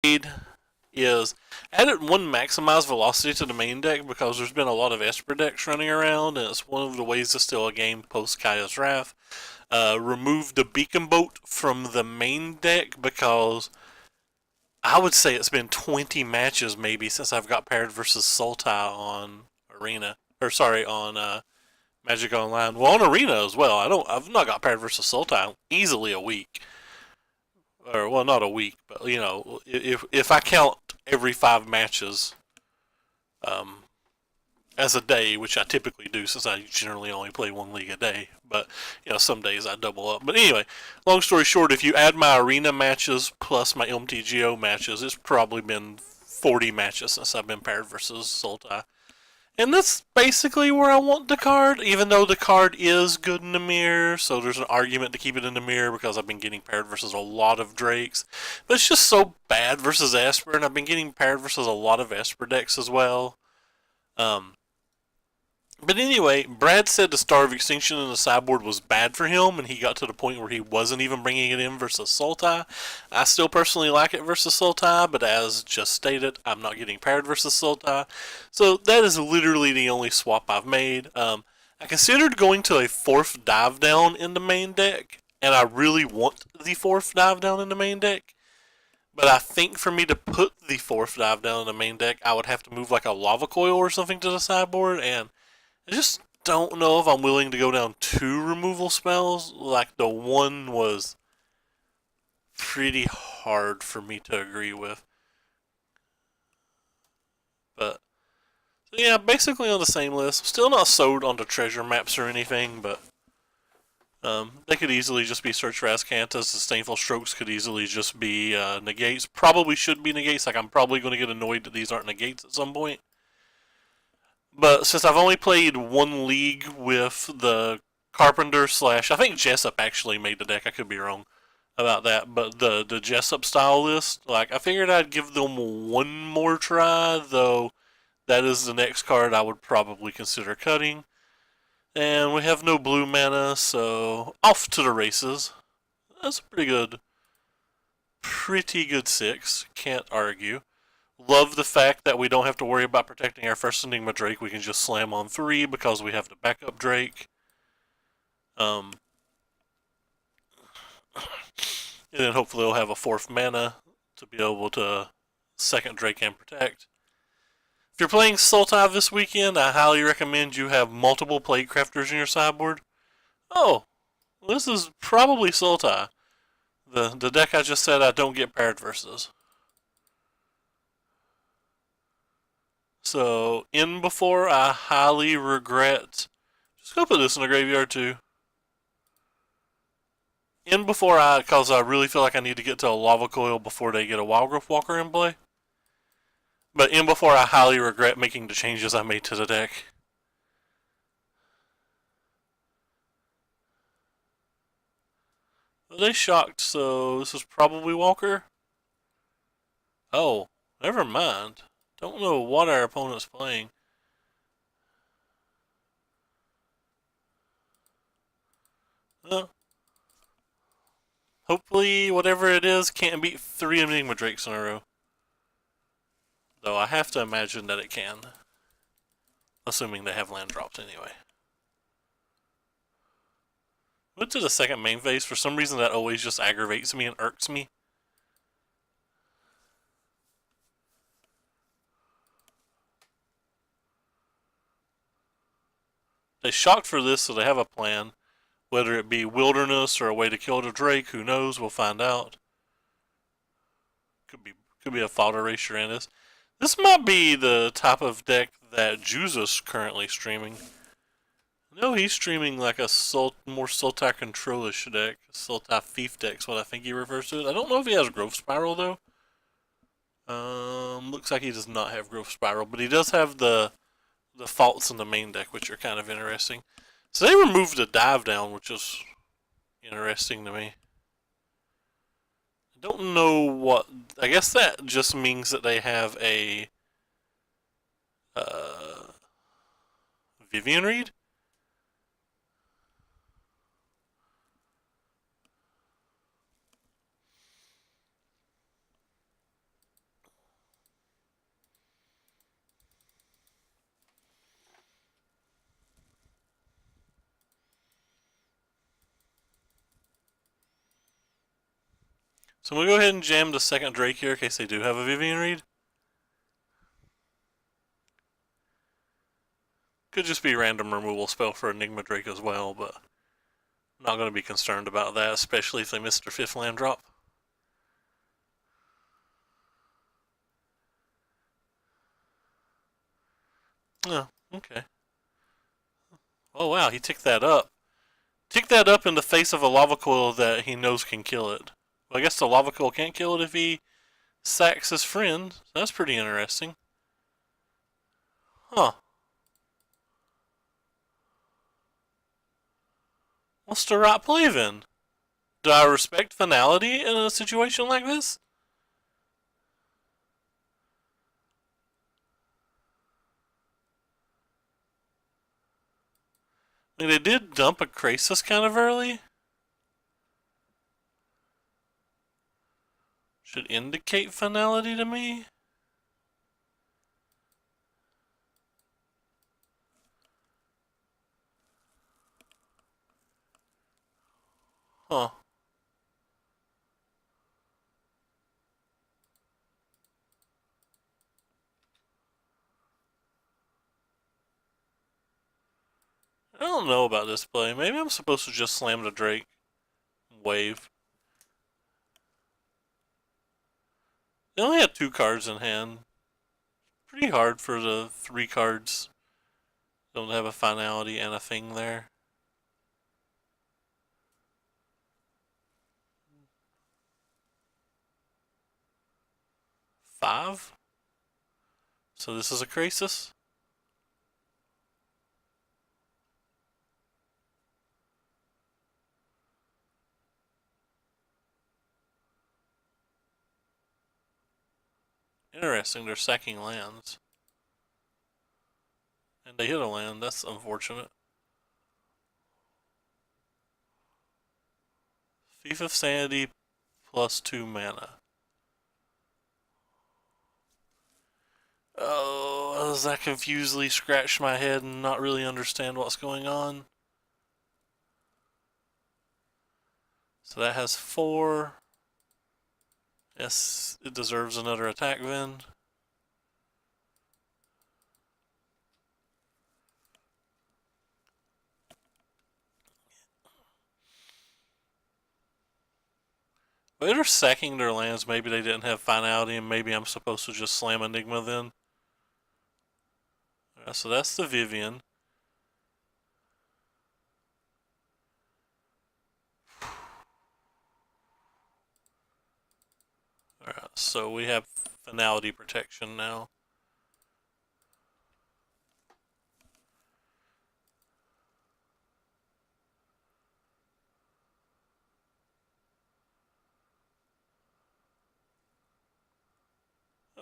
is added one maximize velocity to the main deck because there's been a lot of Esper decks running around, and it's one of the ways to steal a game post Kaya's Wrath. Remove the Beacon Boat from the main deck because I would say it's been 20 matches maybe since I've got paired versus Sultai on Arena. Or sorry, on Magic Online. Well, on Arena as well. I've not got paired versus Sultai easily a week. Or well, not a week, but you know, if I count every 5 matches, um, as a day, which I typically do since I generally only play one league a day. But you know, some days I double up. But anyway, long story short, if you add my arena matches plus my MTGO matches, it's probably been 40 matches since I've been paired versus Sultai. And that's basically where I want the card, even though the card is good in the mirror, so there's an argument to keep it in the mirror because I've been getting paired versus a lot of Drakes. But it's just so bad versus Esper, and I've been getting paired versus a lot of Esper decks as well. Um, but anyway, Brad said the Star of Extinction in the sideboard was bad for him, and he got to the point where he wasn't even bringing it in versus Sultai. I still personally like it versus Sultai, but as just stated, I'm not getting paired versus Sultai. So that is literally the only swap I've made. I considered going to a fourth dive down in the main deck, and I really want the fourth dive down in the main deck. But I think for me to put the fourth dive down in the main deck, I would have to move like a lava coil or something to the sideboard, and I just don't know if I'm willing to go down 2 removal spells. Like the one was pretty hard for me to agree with. But so yeah, basically on the same list. Still not sold on the treasure maps or anything, but they could easily just be Search for Azcanthus. Disdainful Strokes could easily just be negates. Probably should be negates. Like I'm probably going to get annoyed that these aren't negates at some point. But since I've only played one league with the Carpenter slash, I think Jessup actually made the deck. I could be wrong about that, but the Jessup style list, like I figured I'd give them one more try. Though that is the next card I would probably consider cutting. And we have no blue mana, so off to the races. That's a pretty good 6. Can't argue. Love the fact that we don't have to worry about protecting our first Enigma Drake. We can just slam on 3 because we have the backup Drake. Um, and then hopefully we'll have a 4th mana to be able to second Drake and protect. If you're playing Sultai this weekend, I highly recommend you have multiple Plaguecrafters in your sideboard. Oh, this is probably Sultai. The deck I just said I don't get paired versus. So, in before I highly regret. Just go put this in the graveyard too. In before because I really feel like I need to get to a Lava Coil before they get a Wildgrowth Walker in play. But in before I highly regret making the changes I made to the deck. Are they shocked? So this is probably Walker. Oh, never mind. Don't know what our opponent's playing. Well, hopefully, whatever it is can't beat 3 Enigma Drakes in a row. Though I have to imagine that it can. Assuming they have land drops anyway. Went to the second main phase. For some reason, that always just aggravates me and irks me. They shocked for this, so they have a plan. Whether it be wilderness or a way to kill the Drake, who knows? We'll find out. Could be a fodder erasure in this. This might be the type of deck that Juzus currently streaming. No, he's streaming like a more Sultai controlish deck. Sultai Thief deck's what I think he refers to it. I don't know if he has Growth Spiral though. Looks like he does not have Growth Spiral, but he does have the faults in the main deck, which are kind of interesting. So they removed the dive down, which is interesting to me. I don't know what. I guess that just means that they have a uh, Vivian Reed. So I'm going to go ahead and jam the second Drake here in case they do have a Vivian Reed. Could just be random removal spell for Enigma Drake as well, but I'm not going to be concerned about that, especially if they miss their 5th land drop. Oh, okay. Oh wow, he ticked that up. Ticked that up in the face of a lava coil that he knows can kill it. Well, I guess the lava coil can't kill it if he sacks his friend. So that's pretty interesting. Huh. What's the right play then? Do I respect finality in a situation like this? I mean, they did dump a Krasis kind of early. Should indicate finality to me. Huh. I don't know about this play. Maybe I'm supposed to just slam the Drake. Wave. They only had 2 cards in hand. Pretty hard for the 3 cards. Don't have a finality and a thing there. Five? So this is a Krasis? Interesting, they're sacking lands. And they hit a land, that's unfortunate. Thief of Sanity plus 2 mana. Oh, as I confusedly scratch my head and not really understand what's going on. So that has 4. Yes, it deserves another attack then. Well, they're sacking their lands. Maybe they didn't have finality, and maybe I'm supposed to just slam Enigma then. Alright, so that's the Vivian. Alright, so we have finality protection now.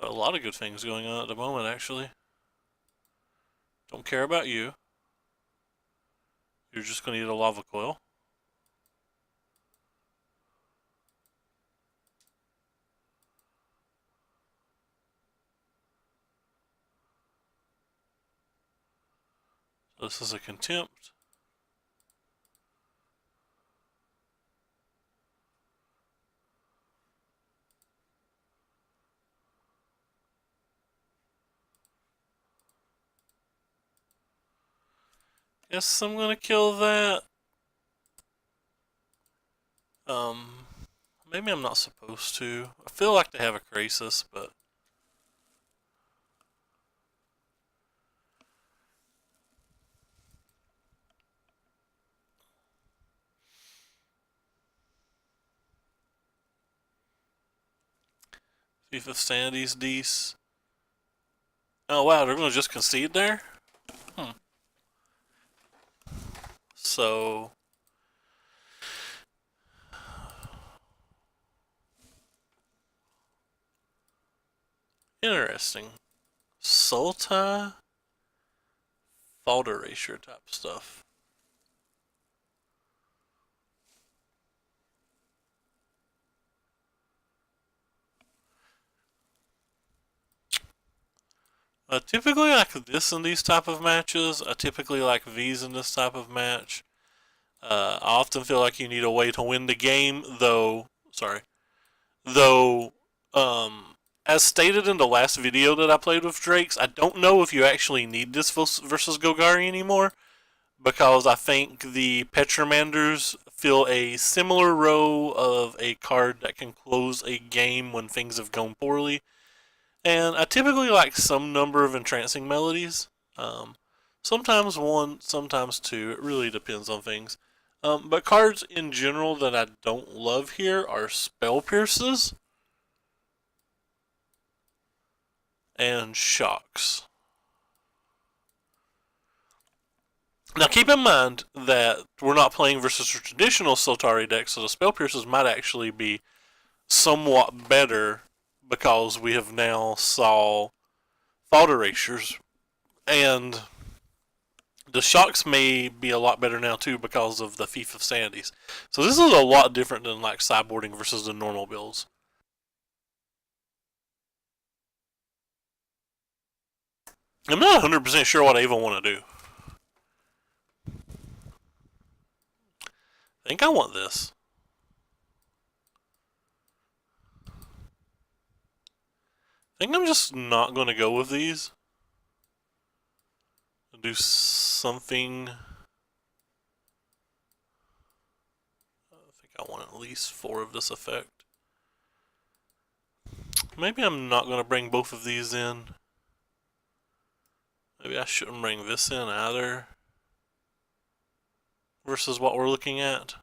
A lot of good things going on at the moment, actually. Don't care about you. You're just going to need a lava coil. So this is a contempt. Guess I'm gonna kill that. Maybe I'm not supposed to. I feel like they have a Krasis, but Thief of Sanity's Deece. Oh wow, they're gonna just concede there? So interesting. Sultai? Fault erasure type stuff. Typically like this in these type of matches. I typically like these in this type of match. I often feel like you need a way to win the game, though. Sorry. Though, as stated in the last video that I played with Drakes, I don't know if you actually need this versus Golgari anymore, because I think the Petramanders fill a similar role of a card that can close a game when things have gone poorly. And I typically like some number of entrancing melodies. Sometimes one, sometimes two. It really depends on things. But cards in general that I don't love here are Spell Pierces and Shocks. Now keep in mind that we're not playing versus a traditional Sultari deck, so the Spell Pierces might actually be somewhat better because we have now saw Thought Erasures, and the Shocks may be a lot better now too because of the Thief of Sanities. So this is a lot different than like sideboarding versus the normal builds. I'm not 100% sure what I even want to do. I think I want this. I think I'm just not going to go with these. I'll do something. I think I want at least 4 of this effect. Maybe I'm not going to bring both of these in. Maybe I shouldn't bring this in either. Versus what we're looking at.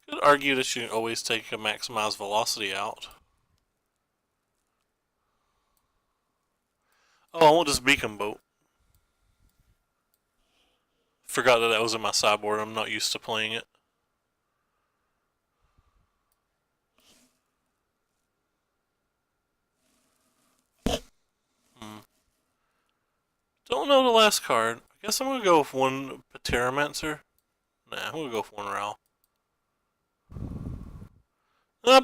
Could argue that you can always take a maximize velocity out. Oh, I want this beacon boat. Forgot that was in my sideboard. I'm not used to playing it. Don't know the last card. I guess I'm going to go with one Pyromancer. Nah, I'm going to go with one Ral.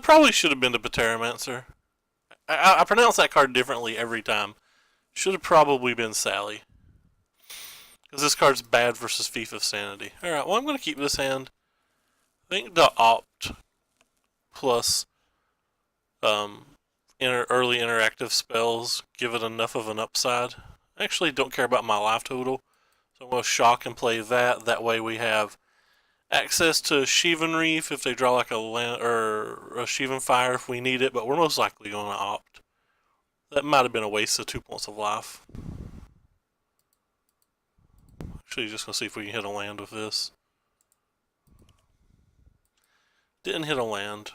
Probably should have been the Pyromancer. I pronounce that card differently every time. Should have probably been Sally. Because this card's bad versus Thief of Sanity. Alright, well I'm going to keep this hand. I think the Opt plus early interactive spells give it enough of an upside. I actually don't care about my life total. So I'm going to shock and play that. That way we have access to Shivan Reef if they draw like a land, or a Shivan Fire if we need it, but we're most likely going to Opt. That might have been a waste of 2 points of life. Actually, just going to see if we can hit a land with this. Didn't hit a land.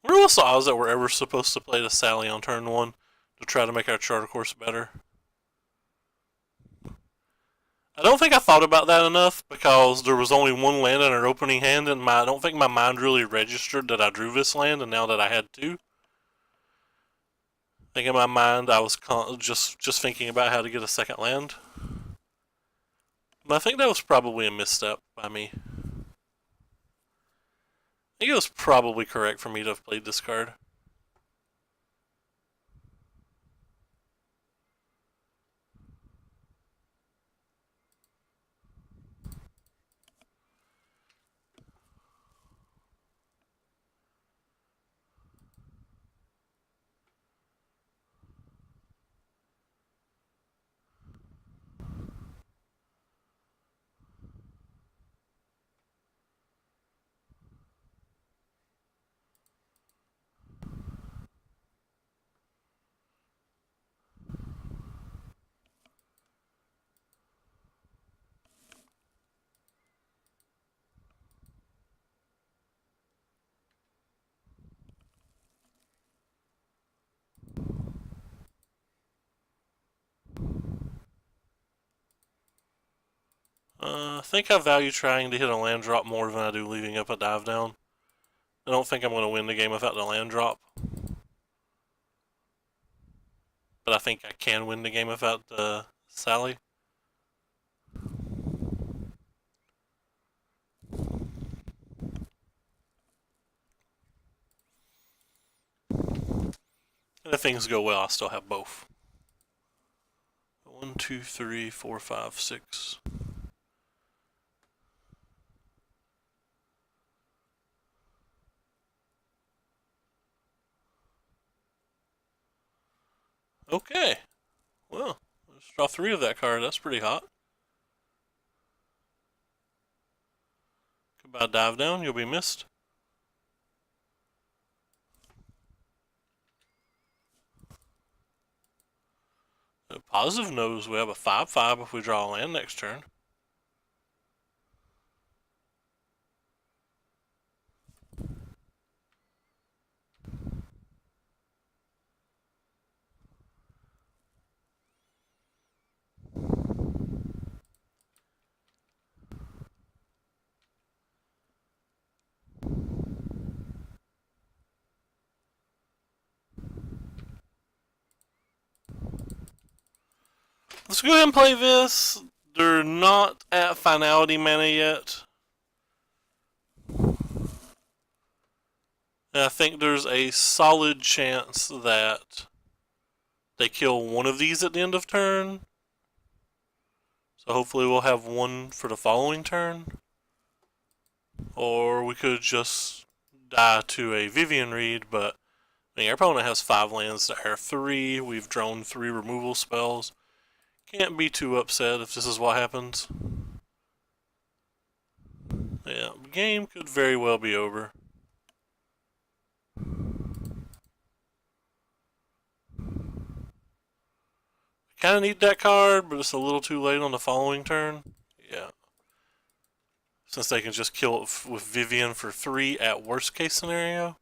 What are the odds that we're ever supposed to play the Sally on turn 1 to try to make our Charter Course better? I don't think I thought about that enough because there was only one land in our opening hand, and I don't think my mind really registered that I drew this land, and now that I had 2. I think in my mind I was just thinking about how to get a second land. But I think that was probably a misstep by me. I think it was probably correct for me to have played this card. I think I value trying to hit a land drop more than I do leaving up a dive down. I don't think I'm going to win the game without the land drop. But I think I can win the game without the Sally. And if things go well, I'll still have both. 1, 2, 3, 4, 5, 6. Okay. Well, let's draw 3 of that card. That's pretty hot. Goodbye, dive down. You'll be missed. The positive knows we have a 5/5 if we draw a land next turn. Let's go ahead and play this. They're not at finality mana yet. And I think there's a solid chance that they kill one of these at the end of turn. So hopefully we'll have one for the following turn. Or we could just die to a Vivian Reed, but I mean, our opponent has 5 lands that are 3. We've drawn 3 removal spells. Can't be too upset if this is what happens. Yeah, game could very well be over. Kind of need that card, but it's a little too late on the following turn. Yeah. Since they can just kill it with Vivian for 3 at worst case scenario.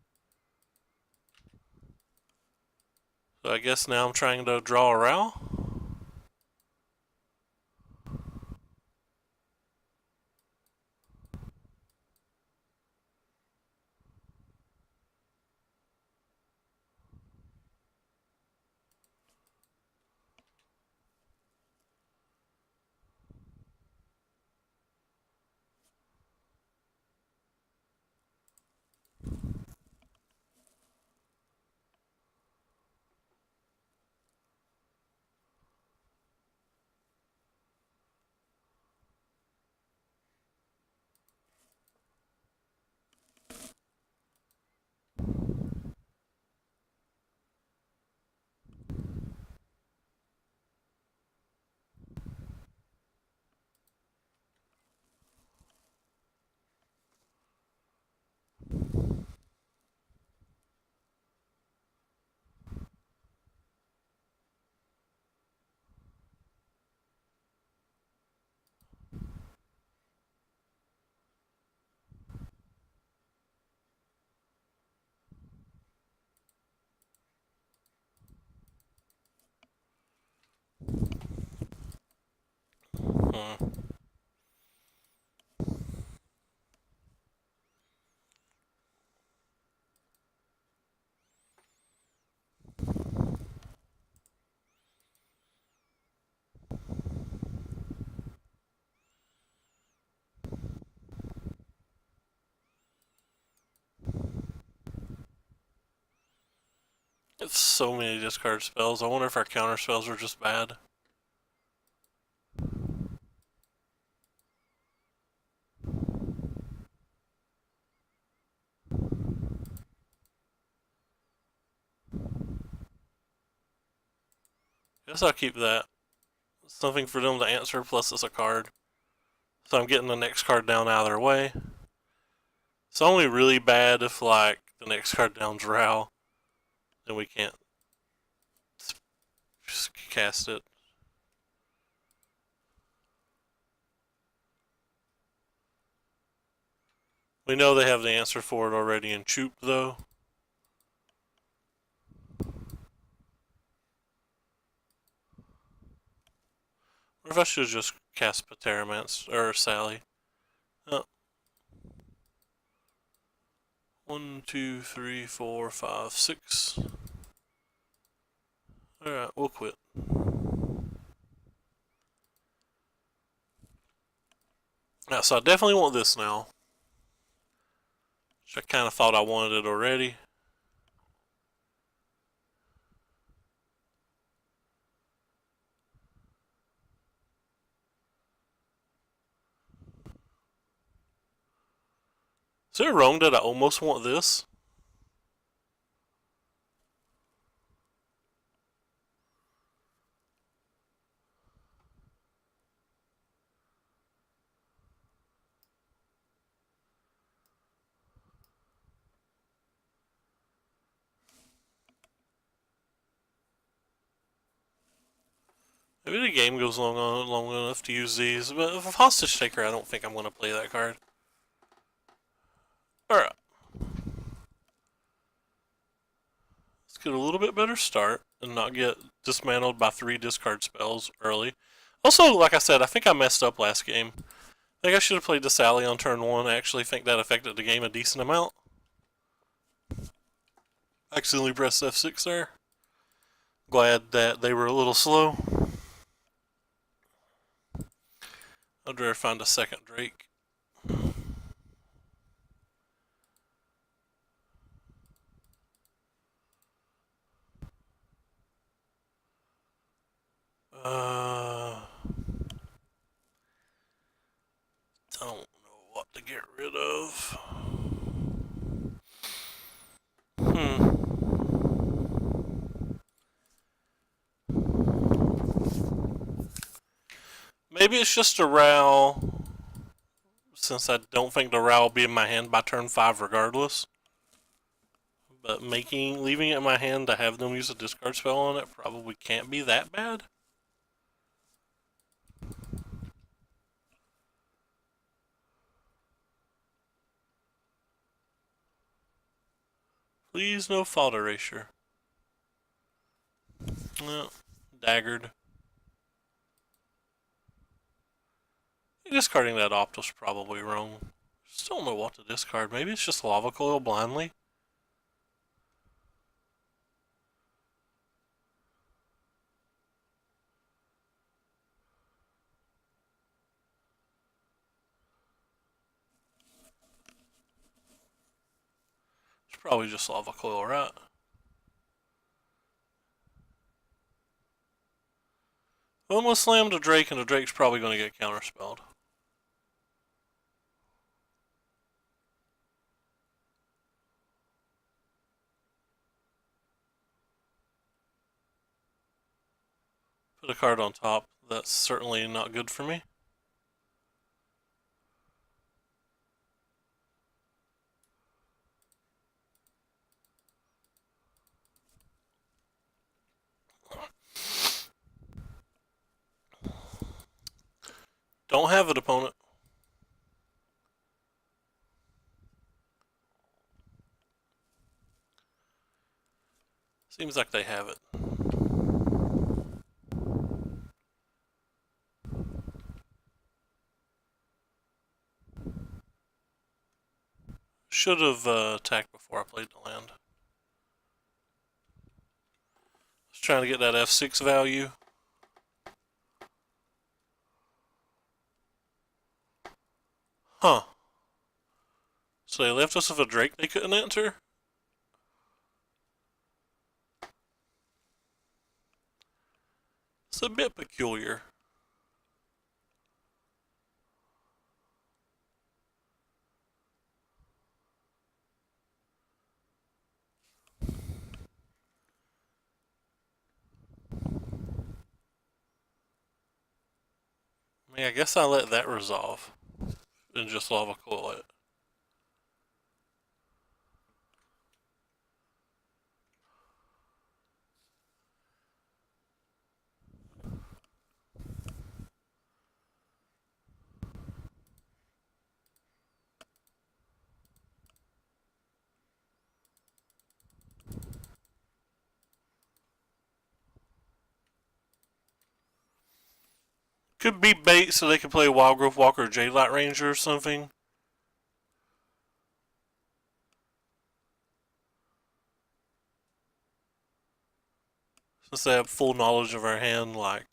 So I guess now I'm trying to draw a Ral. Hmm. It's so many discard spells. I wonder if our counter spells are just bad. Guess I'll keep that. Something for them to answer, plus it's a card. So I'm getting the next card down out of their way. It's only really bad if, like, the next card down's Ral. Then we can't just cast it. We know they have the answer for it already in Choop, though. Or if I should just cast Pateramance, or Sally. Oh. 1, 2, 3, 4, 5, 6. Alright, we'll quit. Yeah, so I definitely want this now. Which I kind of thought I wanted it already. Is it wrong that I almost want this? Maybe the game goes long enough to use these, but if Hostage Taker, I don't think I'm going to play that card. Alright. Let's get a little bit better start and not get dismantled by 3 discard spells early. Also, like I said, I think I messed up last game. I think I should have played the Sally on turn 1. I actually think that affected the game a decent amount. Accidentally pressed F6 there. Glad that they were a little slow. I'd rather find a second Drake. Don't know what to get rid of. Maybe it's just a Ral, since I don't think the Ral will be in my hand by turn 5 regardless. But leaving it in my hand to have them use a discard spell on it probably can't be that bad. Please no fault erasure. No, daggered. Discarding that Opt was probably wrong. Just don't know what to discard. Maybe it's just Lava Coil blindly. It's probably just Lava Coil, right? I'm gonna slam the Drake, and the Drake's probably gonna get counterspelled. Put a card on top. That's certainly not good for me. Don't have it, opponent. Seems like they have it. Should have attacked before I played the land. Just trying to get that F6 value. Huh. So they left us with a Drake they couldn't enter? It's a bit peculiar. I mean, I guess I let that resolve and just Lava Coil it. Could be bait so they could play Wildgrowth Walker or Jadelight Ranger or something. Since they have full knowledge of our hand, like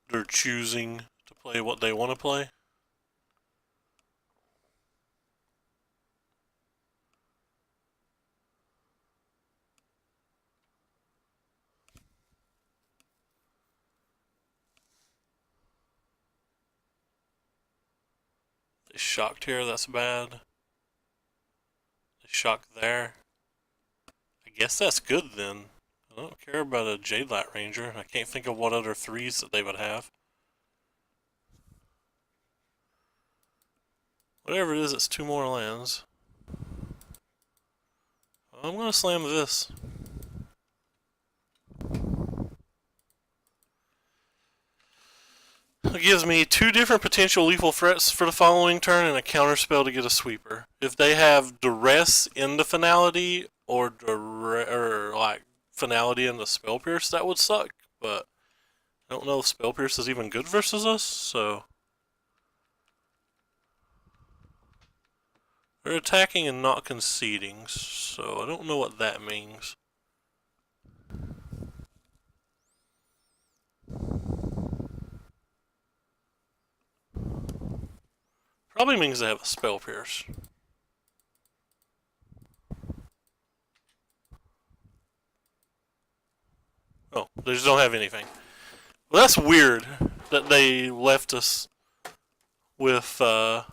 they're choosing to play what they want to play. They shocked here, that's bad. They shocked there. I guess that's good then. I don't care about a Jadelight Ranger. I can't think of what other 3s that they would have. Whatever it is, it's 2 more lands. I'm gonna slam this. it gives me 2 different potential lethal threats for the following turn and a counter spell to get a sweeper. If they have duress in the finality or like finality in the spell pierce, that would suck. But I don't know if spell pierce is even good versus us, so they're attacking and not conceding, so I don't know what that means. Probably means they have a spell pierce. Oh, they just don't have anything. Well, that's weird that they left us with a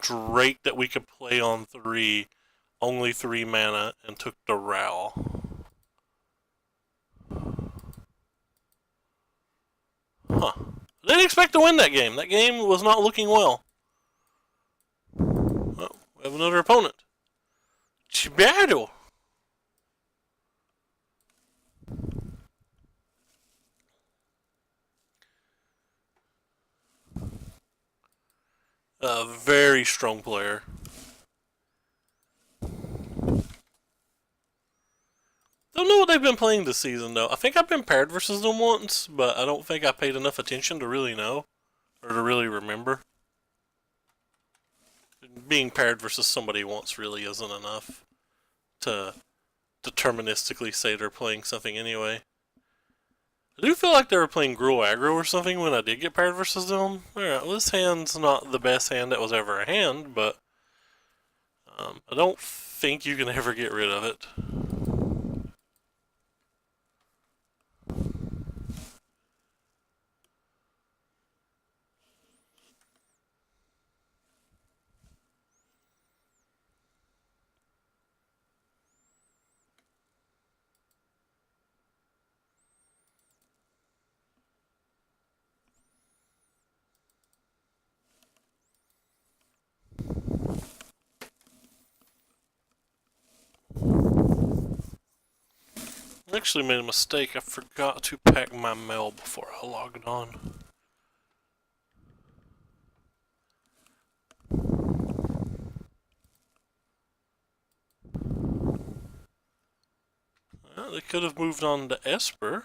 Drake that we could play on 3, only 3 mana, and took the Ral. Huh. I didn't expect to win that game. That game was not looking well. Oh, we have another opponent. Chibattle. A very strong player. Don't know what they've been playing this season, though. I think I've been paired versus them once, but I don't think I paid enough attention to really know, or to really remember. Being paired versus somebody once really isn't enough to deterministically say they're playing something anyway. I do feel like they were playing Gruul Aggro or something when I did get paired versus them. Alright, well, this hand's not the best hand that was ever a hand, but I don't think you can ever get rid of it. I actually made a mistake. I forgot to pack my mail before I logged on. Well, they could have moved on to Esper.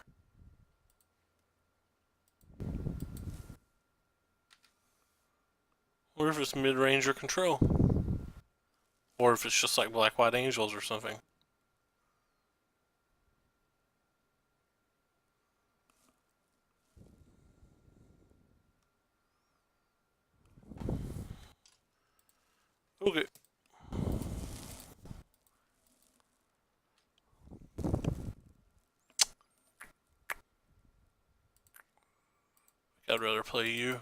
Or if it's mid-range or control. Or if it's just like Black White Angels or something. Okay. I'd rather play you.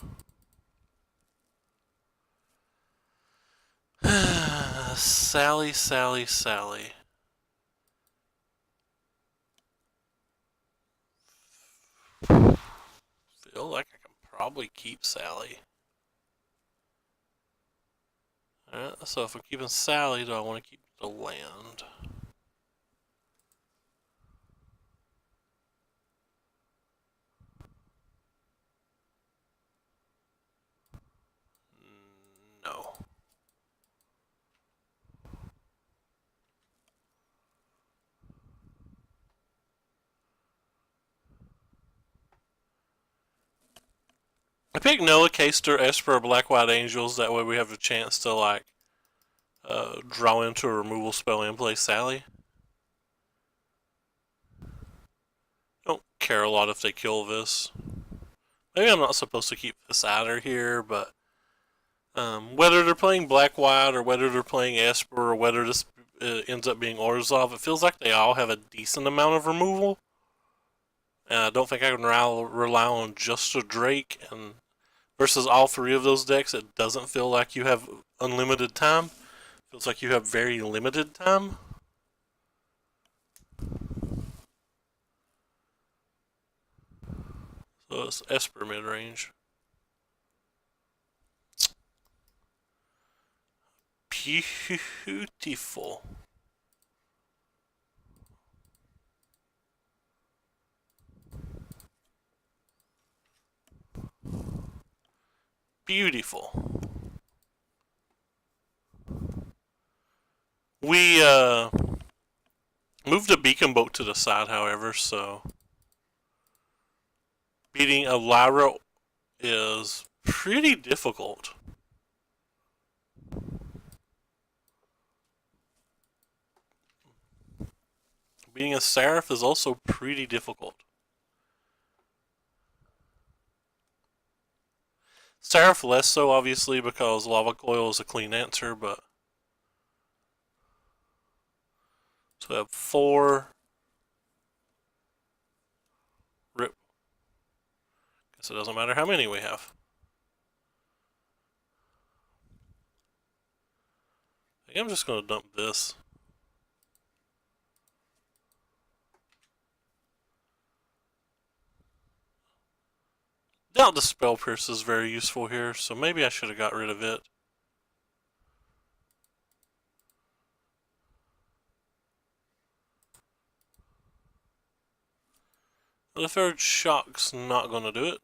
Sally, Sally, Sally. Feel like I can probably keep Sally. Alright, so if I'm keeping Sally, do I want to keep the land? No. I picked Noah, Caster, Esper, or Black White Angels. That way we have a chance to like draw into a removal spell and play Sally. Don't care a lot if they kill this. Maybe I'm not supposed to keep this adder here, but whether they're playing Black White or whether they're playing Esper or whether this ends up being Orzhov, it feels like they all have a decent amount of removal. And I don't think I can rely on just a Drake. And versus all 3 of those decks, it doesn't feel like you have unlimited time. It feels like you have very limited time. So it's Esper mid-range. Beautiful. Beautiful. We moved a beacon boat to the side, however, so beating a Lyra is pretty difficult. Beating a Seraph is also pretty difficult. Seraph less so, obviously, because Lava Coil is a clean answer, but... So we have 4. Rip. Guess it doesn't matter how many we have. I think I'm just going to dump this. Doubt the Spell Pierce is very useful here, so maybe I should have got rid of it. The third shock's not going to do it.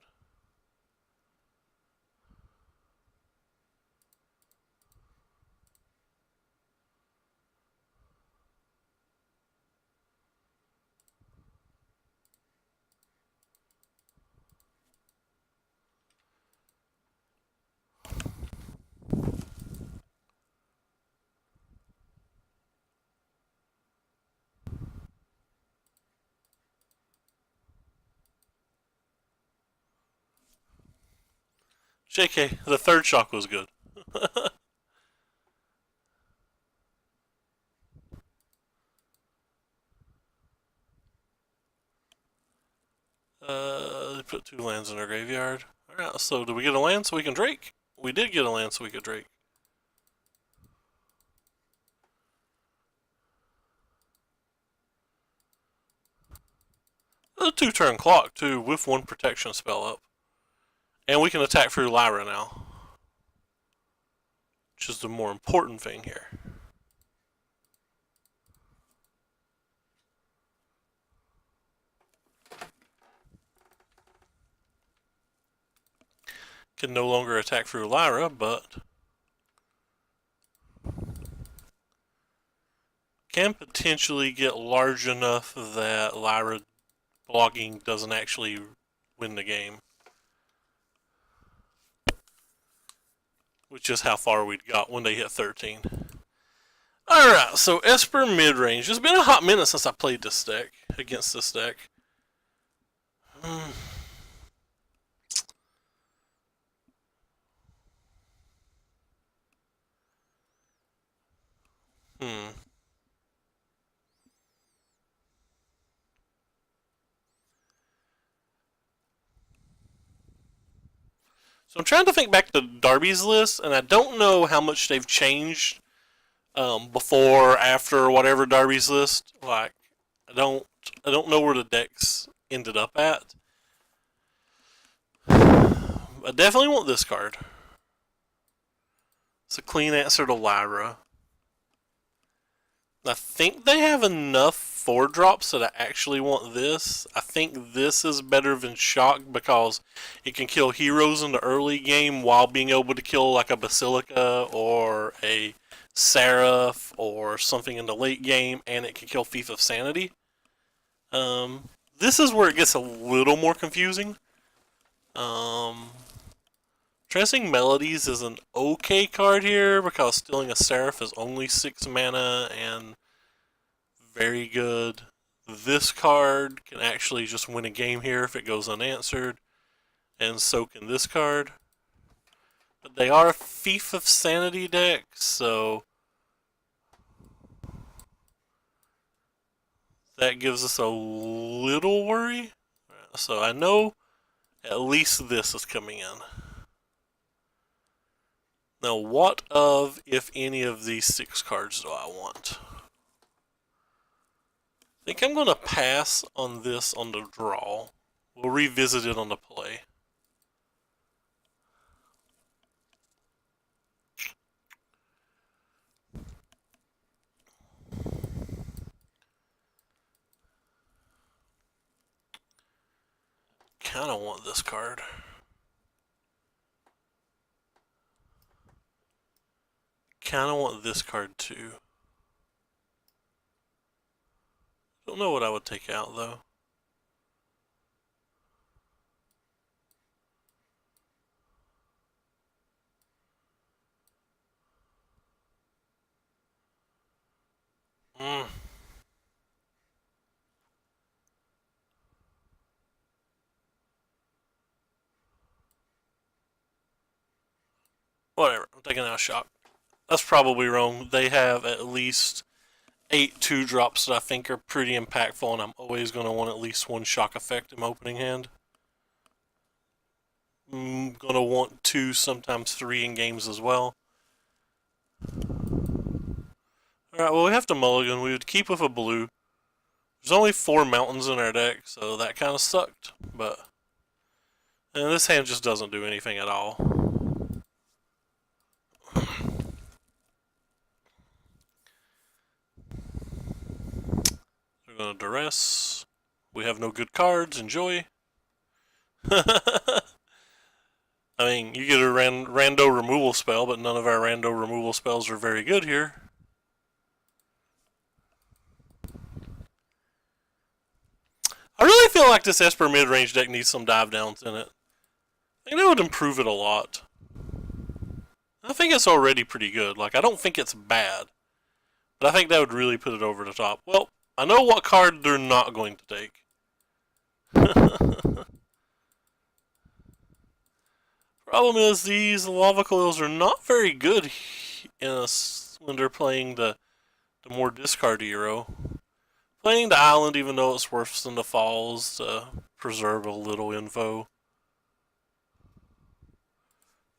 JK, the third shock was good. They put 2 lands in our graveyard. Alright, so did we get a land so we can Drake? We did get a land so we could Drake. A 2-turn clock, too, with 1 protection spell up. And we can attack through Lyra now. Which is the more important thing here. Can no longer attack through Lyra, but can potentially get large enough that Lyra blocking doesn't actually win the game. Which is how far we'd got when they hit 13. Alright, so Esper mid-range. It's been a hot minute since I played this deck, against this deck. So I'm trying to think back to Darby's list, and I don't know how much they've changed before, after, whatever Darby's list. Like, I don't know where the decks ended up at. I definitely want this card. It's a clean answer to Lyra. I think they have enough 4-drops that I actually want this. I think this is better than Shock because it can kill heroes in the early game while being able to kill like a Basilica or a Seraph or something in the late game, and it can kill Thief of Sanity. This is where it gets a little more confusing. Trancing Melodies is an okay card here because stealing a Seraph is only 6 mana and very good. This card can actually just win a game here if it goes unanswered, and so can this card. But they are a Thief of Sanity deck, so that gives us a little worry. So I know at least this is coming in. Now, what of, if any of these 6 cards do I want? I think I'm going to pass on this on the draw. We'll revisit it on the play. Kind of want this card. kind of want this card too. Don't know what I would take out though. Mm. Whatever, I'm taking out a shock. That's probably wrong. They have at least 8 2-drops that I think are pretty impactful, and I'm always going to want at least one shock effect in my opening hand. I'm going to want 2, sometimes 3 in games as well. Alright, well we have to mulligan. We would keep with a blue. There's only 4 mountains in our deck, so that kind of sucked, but... And this hand just doesn't do anything at all. We're going to duress. We have no good cards. Enjoy. I mean, you get a rando removal spell, but none of our rando removal spells are very good here. I really feel like this Esper mid-range deck needs some dive downs in it. I think that would improve it a lot. I think it's already pretty good. Like, I don't think it's bad. But I think that would really put it over the top. Well, I know what card they're not going to take. Problem is, these lava coils are not very good when they're playing the more discard hero. Playing the island, even though it's worse than the falls, to preserve a little info.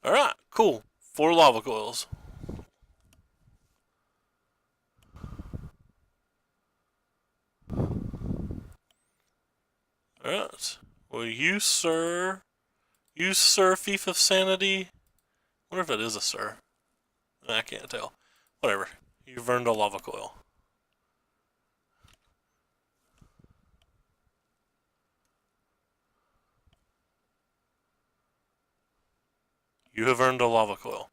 Alright, cool. 4 lava coils. Alright. Well, you, sir, Thief of Sanity. I wonder if that is a sir. I can't tell. Whatever. You've earned a lava coil. You have earned a lava coil.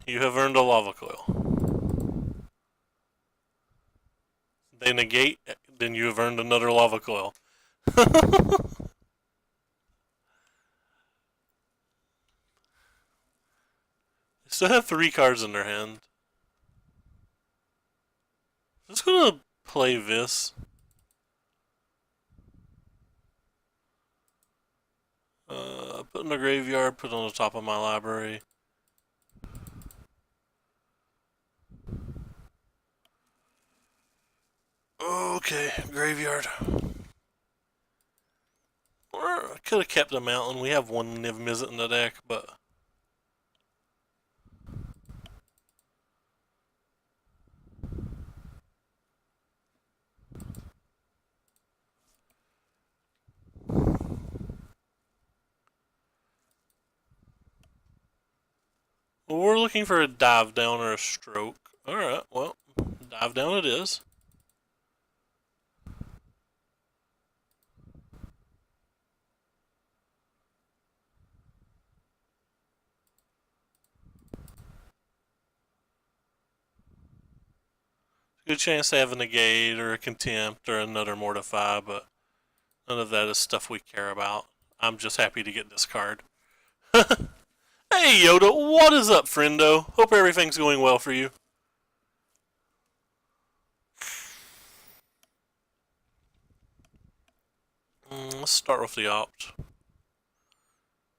You have earned a lava coil. They negate, then you have earned another lava coil. They still have 3 cards in their hand. I'm just gonna play this. Put in the graveyard, put on the top of my library. Okay, graveyard. Or I could have kept a mountain. We have one Niv Mizzet in the deck, but... Well, we're looking for a dive down or a stroke. Alright, well, dive down it is. Good chance to have a negate or a contempt or another mortify, but none of that is stuff we care about. I'm just happy to get this card. Hey Yoda, what is up, friendo? Hope everything's going well for you. Let's start with the opt.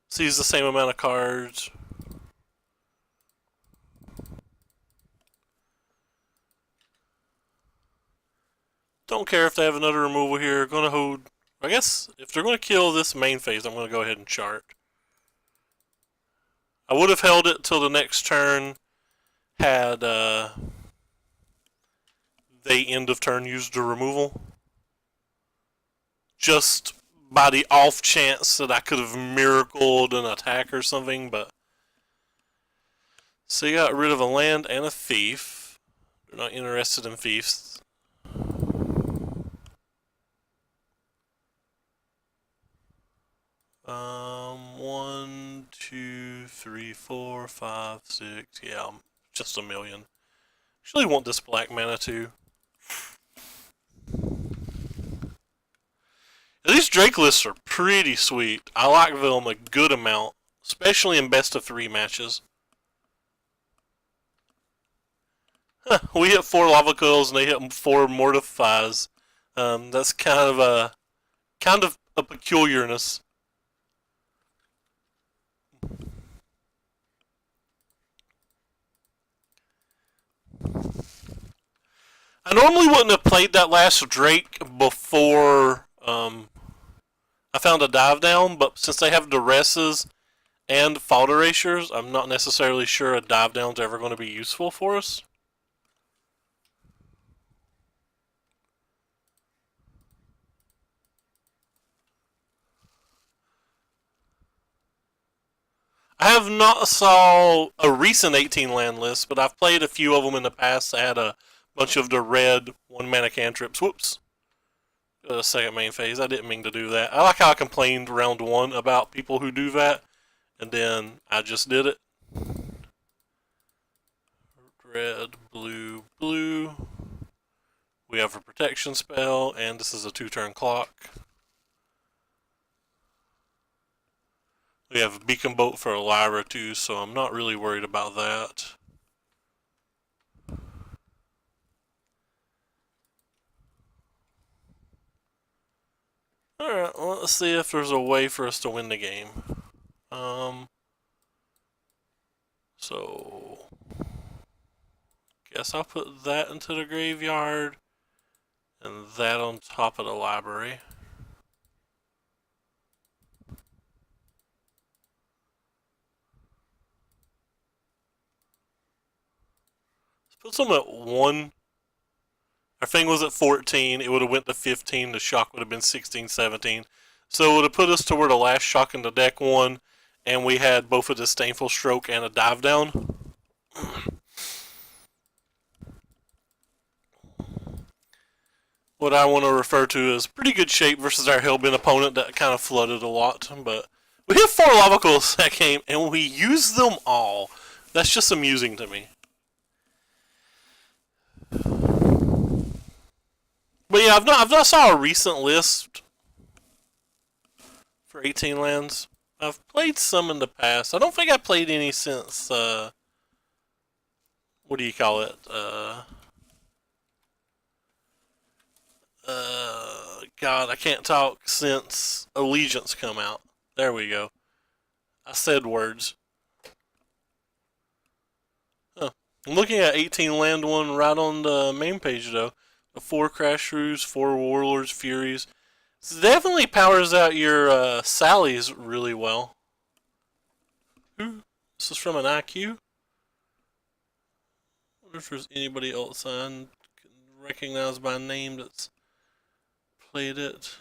Sees the same amount of cards. Don't care if they have another removal here. Gonna hold. I guess if they're gonna kill this main phase, I'm gonna go ahead and chart. I would have held it till the next turn had they end of turn used the removal. Just by the off chance that I could have miracled an attack or something, but... So you got rid of a land and a thief. They're not interested in thieves. 1, 2, 3, 4, 5, 6. Yeah, just a million. Actually, want this black mana too. These Drake lists are pretty sweet. I like them a good amount, especially in best of 3 matches. Huh, we hit 4 lava coils and they hit 4 mortifies. That's kind of a peculiarness. I normally wouldn't have played that last Drake before I found a dive down, but since they have duresses and fault erasures, I'm not necessarily sure a dive down's ever going to be useful for us. I have not saw a recent 18 land list, but I've played a few of them in the past. I had a bunch of the red 1 mana cantrips. Whoops. Second main phase. I didn't mean to do that. I like how I complained round 1 about people who do that, and then I just did it. Red, blue, blue. We have a protection spell, and this is a 2-turn clock. We have Beacon Boat for Lyra too, so I'm not really worried about that. Alright, well, let's see if there's a way for us to win the game. So guess I'll put that into the graveyard and that on top of the library. Let's put some at 1. Our thing was at 14. It would have went to 15. The shock would have been 16, 17. So it would have put us to where the last shock in the deck won, and we had both a Disdainful Stroke and a dive down. What I want to refer to as pretty good shape versus our Hellbent opponent that kind of flooded a lot. But we hit 4 lava coils that game, and we used them all. That's just amusing to me. But yeah, I've not saw a recent list for 18 lands. I've played some in the past. I don't think I played any since what do you call it? God, I can't talk since Allegiance come out. There we go. I said words. Huh. I'm looking at 18 land one right on the main page though. The 4 Crash Shrews, 4 Warlords, Furies. This definitely powers out your Sallies really well. Ooh, this is from an IQ? I wonder if there's anybody else I can recognize by name that's played it.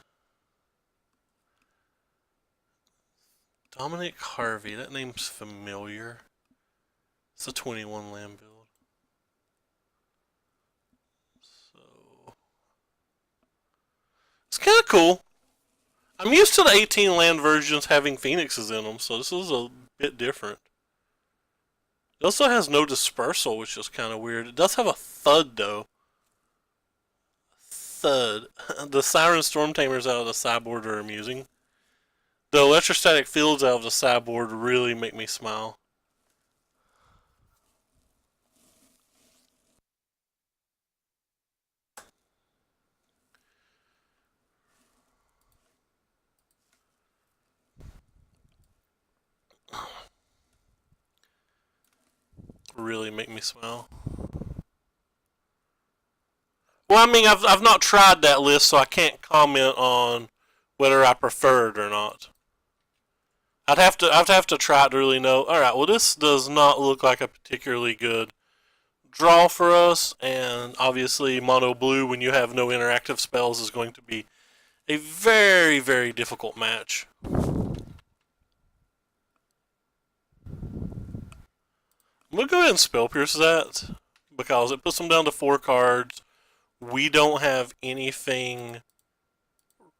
Dominic Harvey, that name's familiar. It's a 21 land build. So it's kind of cool. I'm used to the 18 land versions having phoenixes in them, so this is a bit different. It also has no dispersal, which is kind of weird. It does have a thud though. Thud. The Siren Storm Tamers out of the sideboard are amusing. The electrostatic fields out of the sideboard really make me smile. Really make me smile. Well, I mean, I've not tried that list, so I can't comment on whether I prefer it or not. I'd have to try it to really know. All right, well, this does not look like a particularly good draw for us, and obviously mono blue when you have no interactive spells is going to be a very, very difficult match. I'm gonna go ahead and Spell Pierce that because it puts them down to 4 cards. We don't have anything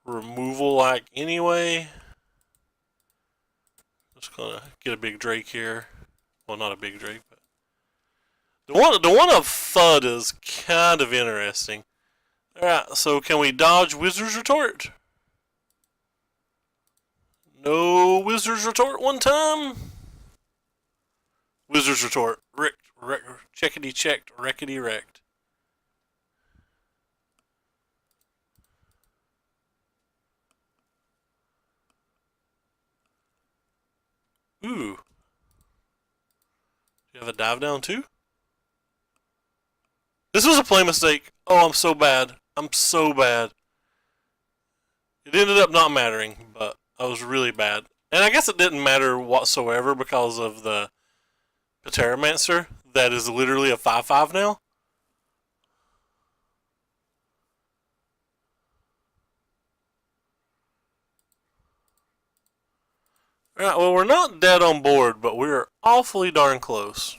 removal like anyway. Just gonna get a big Drake here. Well, not a big Drake, but the one of Thud is kind of interesting. All right, so can we dodge Wizard's Retort? No Wizard's Retort one time. Wizard's Retort. Checkity checked, wreckety wrecked. Ooh. Do you have a dive down too? This was a play mistake. Oh, I'm so bad. I'm so bad. It ended up not mattering, but I was really bad. And I guess it didn't matter whatsoever because of the Pteromancer that is literally a 5/5 now. Alright, well, we're not dead on board, but we're awfully darn close.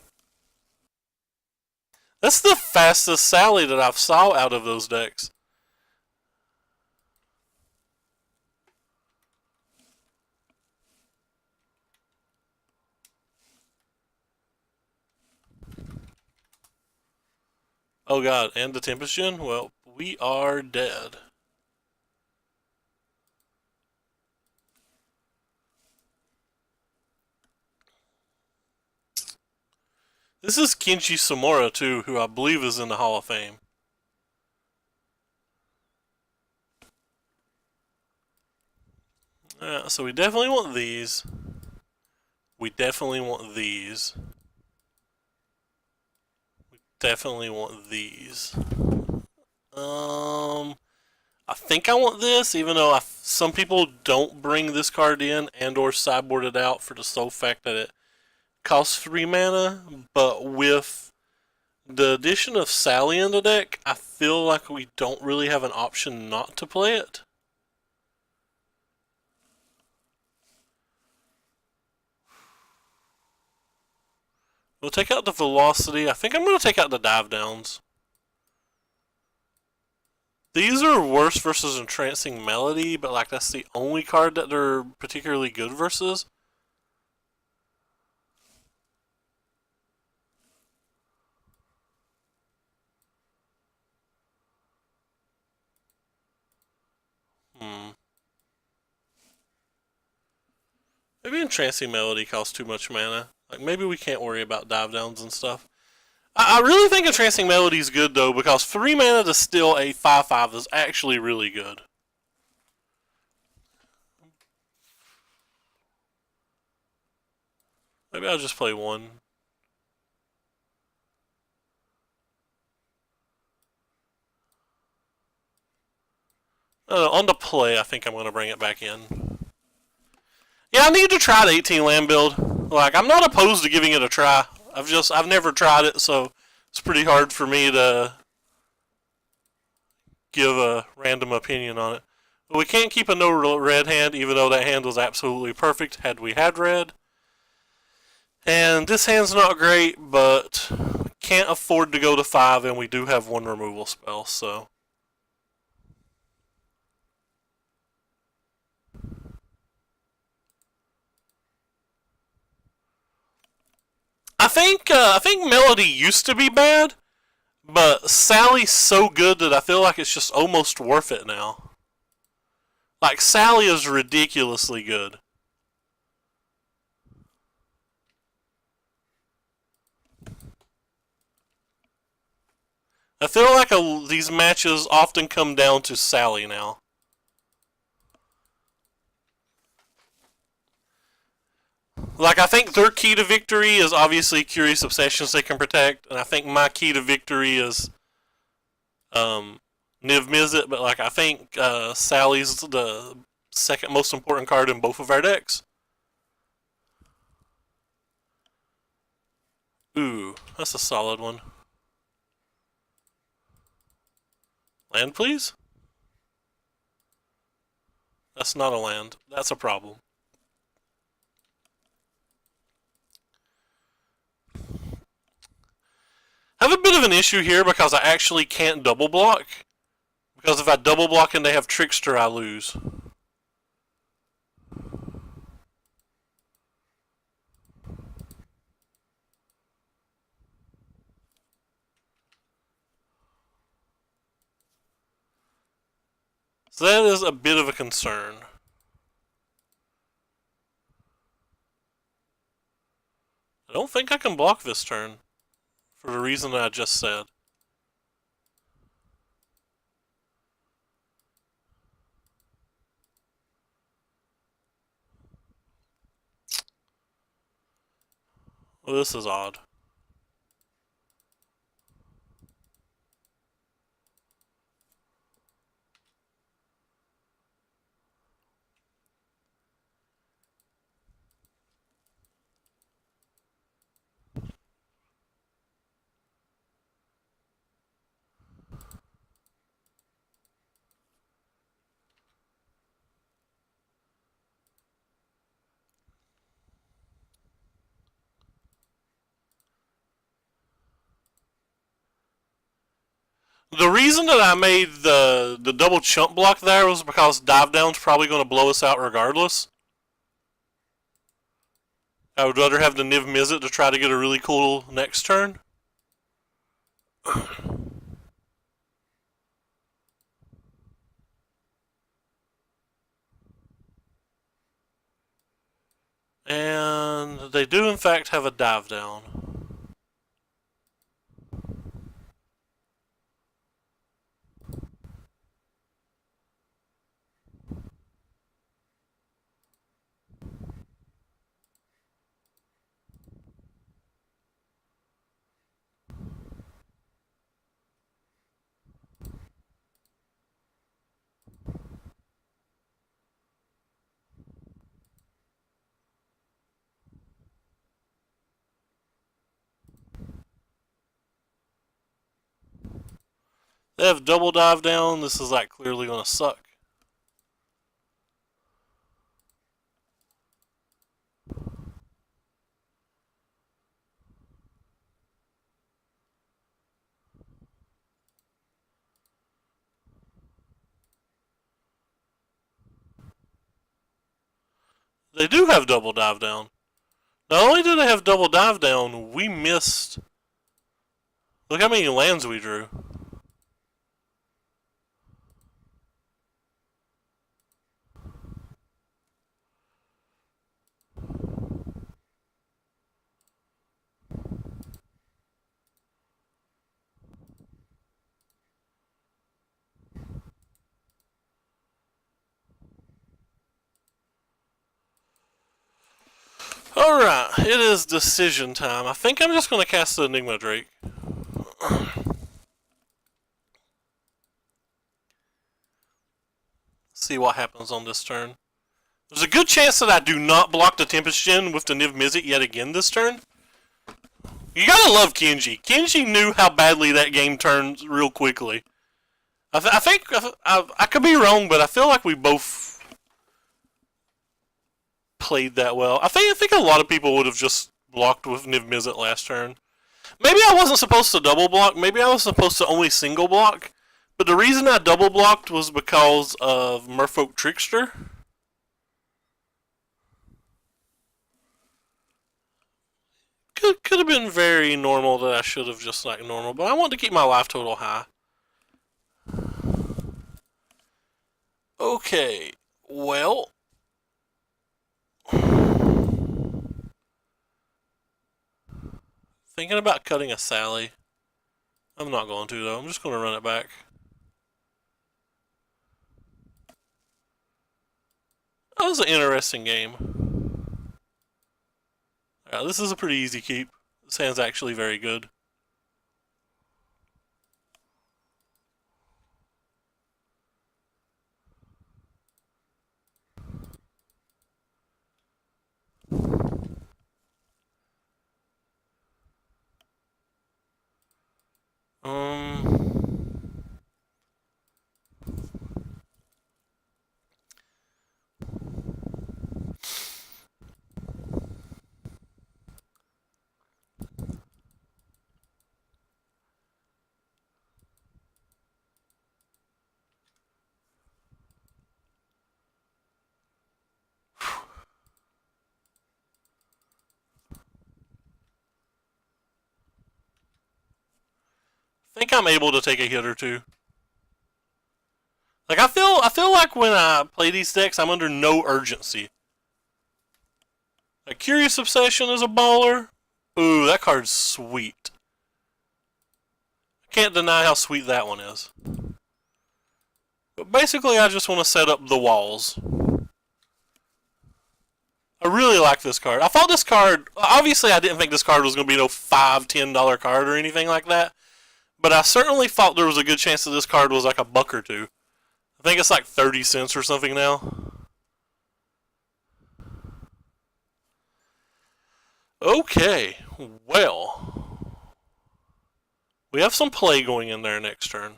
That's the fastest Sally that I've saw out of those decks. Oh god, and the Tempest Gen? Well, we are dead. This is Kenshi Samura too, who I believe is in the Hall of Fame. So we definitely want these. We definitely want these. We definitely want these. I think I want this, even though some people don't bring this card in and or sideboard it out for the sole fact that it costs 3 mana, but with the addition of Sally in the deck, I feel like we don't really have an option not to play it. We'll take out the Velocity. I think I'm going to take out the Dive Downs. These are worse versus Entrancing Melody, but like that's the only card that they're particularly good versus. Maybe Entrancing Melody costs too much mana. Like maybe we can't worry about dive downs and stuff. I really think Entrancing Melody is good though, because 3 mana to steal a 5/5 is actually really good. Maybe I'll just play one. On the play, I think I'm going to bring it back in. Yeah, I need to try the 18 land build. Like, I'm not opposed to giving it a try. I've never tried it, so it's pretty hard for me to give a random opinion on it. But we can't keep a no red hand, even though that hand was absolutely perfect had we had red. And this hand's not great, but can't afford to go to 5, and we do have 1 removal spell, so. I think Melody used to be bad, but Sally's so good that I feel like it's just almost worth it now. Like, Sally is ridiculously good. I feel like these matches often come down to Sally now. Like, I think their key to victory is obviously Curious Obsessions they can protect, and I think my key to victory is Niv Mizzet, but like I think Sally's the second most important card in both of our decks. Ooh, that's a solid one. Land, please? That's not a land. That's a problem. I have a bit of an issue here because I actually can't double block. Because if I double block and they have Trickster, I lose. So that is a bit of a concern. I don't think I can block this turn, for the reason that I just said. Well, this is odd. The reason that I made the double chump block there was because dive down's probably going to blow us out regardless. I would rather have the Niv Mizzet to try to get a really cool next turn. And they do in fact have a dive down. They have double dive down. This is like clearly going to suck. They do have double dive down. Not only do they have double dive down, we missed. Look how many lands we drew. Alright, it is decision time. I think I'm just going to cast the Enigma Drake. See what happens on this turn. There's a good chance that I do not block the Tempest Gen with the Niv Mizzet yet again this turn. You gotta love Kenji. Kenji knew how badly that game turns real quickly. I think I could be wrong, but I feel like we both played that well. I think a lot of people would have just blocked with Niv Mizzet last turn. Maybe I wasn't supposed to double block. Maybe I was supposed to only single block. But the reason I double blocked was because of Merfolk Trickster. Could have been very normal that I should have just like normal, but I wanted to keep my life total high. Okay, well. Thinking about cutting a Sally. I'm not going to though, I'm just going to run it back. That was an interesting game. Yeah, this is a pretty easy keep. This hand's actually very good. I think I'm able to take a hit or two. Like I feel like when I play these decks, I'm under no urgency. A Curious Obsession is a baller. Ooh, that card's sweet. I can't deny how sweet that one is. But basically, I just want to set up the walls. I really like this card. I thought this card, obviously I didn't think this card was going to be no $5, $10 card or anything like that. But I certainly thought there was a good chance that this card was like a buck or two. I think it's like 30 cents or something now. Okay, well. We have some play going in there next turn.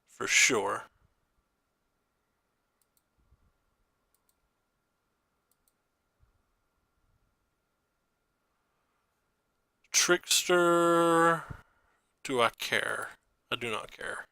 For sure. Trickster. Do I care? I do not care.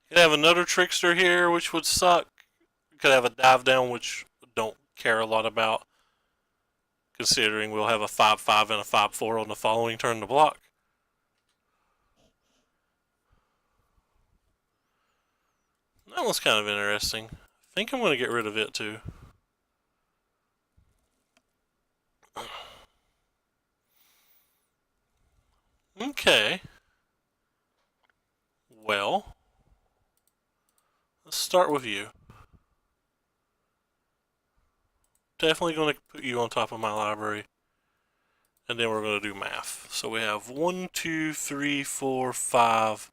Could have another Trickster here, which would suck. Could have a Dive Down, which don't care a lot about, considering we'll have a 5-5 and a 5-4 on the following turn to block. That one's kind of interesting. I think I'm going to get rid of it too. Okay. Well, let's start with you. Definitely going to put you on top of my library. And then we're going to do math. So we have 1, 2, 3, 4, 5.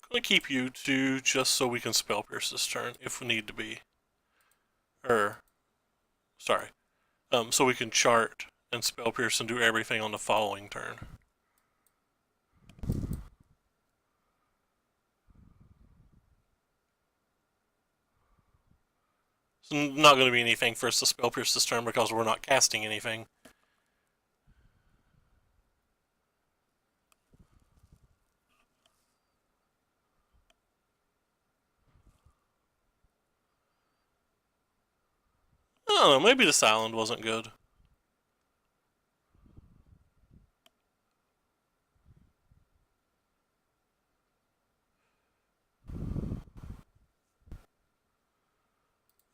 I'm going to keep you 2 just so we can Spell Pierce this turn if we need to be. Sorry. So we can chart and Spell Pierce and do everything on the following turn. So not going to be anything for us to Spell Pierce this turn because we're not casting anything. I don't know, maybe this island wasn't good.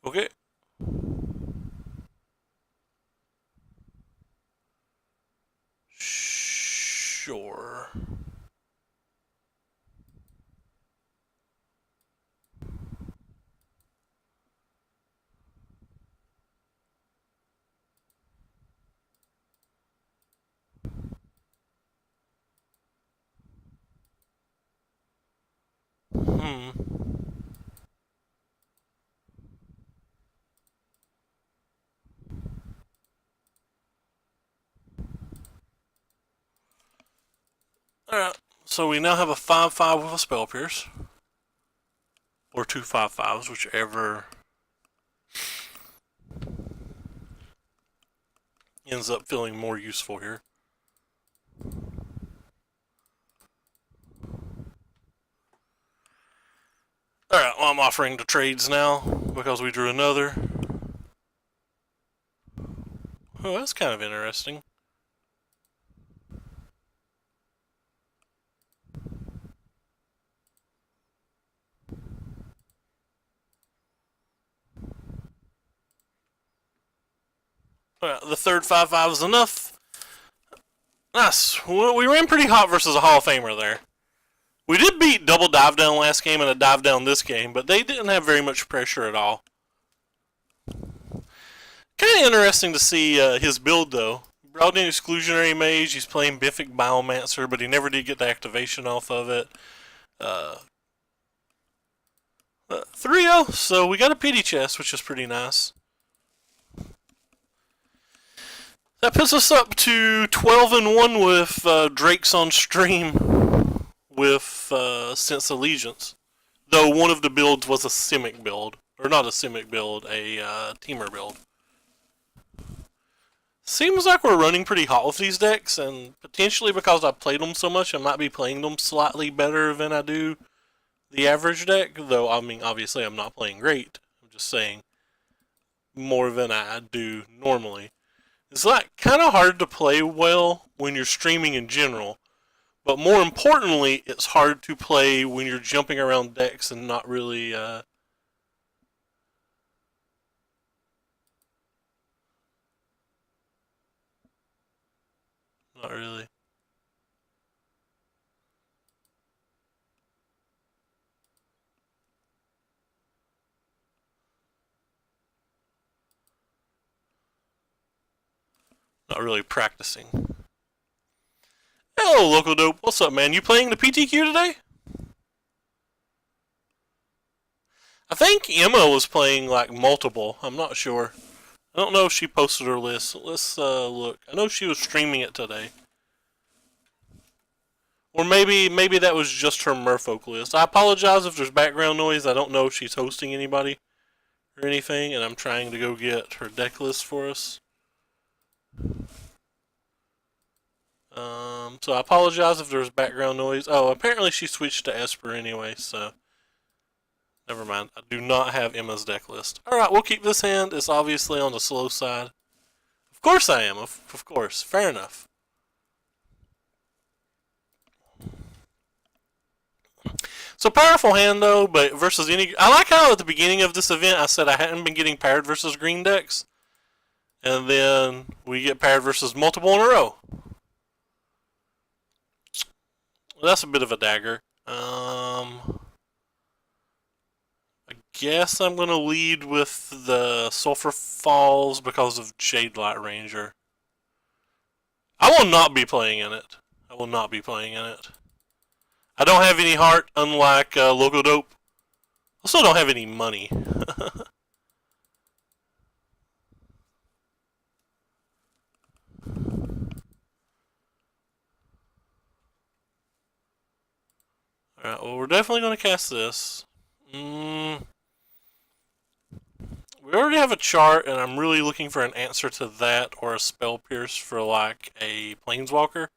Okay. Sure. Alright, so we now have a 5-5 with a Spell Pierce. Or 2 5-5s, whichever ends up feeling more useful here. Alright, well, I'm offering the trades now because we drew another. Oh, that's kind of interesting. The third 5-5 is enough. Nice. Well, we ran pretty hot versus a Hall of Famer there. We did beat double dive down last game and a dive down this game, but they didn't have very much pressure at all. Kind of interesting to see his build though. Brought in Exclusionary Mage. He's playing Biffic Biomancer, but he never did get the activation off of it. 3-0, so we got a pity chest, which is pretty nice. That puts us up to 12-1 with Drakes on stream with Sense Allegiance. Though one of the builds was a Simic build. Or not a Simic build, a Teamer build. Seems like we're running pretty hot with these decks, and potentially because I played them so much, I might be playing them slightly better than I do the average deck. Though, I mean, obviously I'm not playing great. I'm just saying more than I do normally. It's like kind of hard to play well when you're streaming in general, but more importantly, it's hard to play when you're jumping around decks and not really not really. Not really practicing. Hello, Local Dope. What's up, man? You playing the PTQ today? I think Emma was playing like multiple. I'm not sure. I don't know if she posted her list. Let's look. I know she was streaming it today. Or maybe that was just her Merfolk list. I apologize if there's background noise. I don't know if she's hosting anybody or anything, and I'm trying to go get her deck list for us. So I apologize if there's background noise. Oh, apparently she switched to Esper anyway, so never mind. I do not have Emma's deck list. Alright, we'll keep this hand. It's obviously on the slow side. Of course I am, of course. Fair enough. So powerful hand though, but versus any... I like how at the beginning of this event I said I hadn't been getting paired versus green decks. And then we get paired versus multiple in a row. Well, that's a bit of a dagger. I guess I'm going to lead with the Sulphur Falls because of Jadelight Ranger. I will not be playing in it. I will not be playing in it. I don't have any heart, unlike Loco Dope. Also don't have any money. Alright, well we're definitely going to cast this. We already have a chart, and I'm really looking for an answer to that or a Spell Pierce for like a Planeswalker.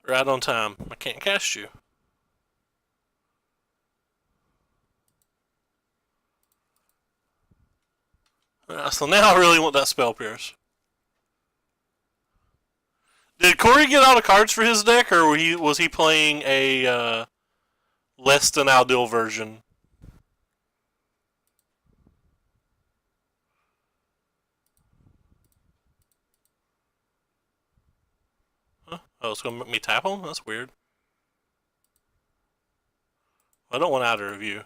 Right on time. I can't cast you. So now I really want that Spell Pierce. Did Corey get all the cards for his deck, or was he playing a less than ideal version? Huh? Oh, it's gonna make me tap him? That's weird. I don't want either of you.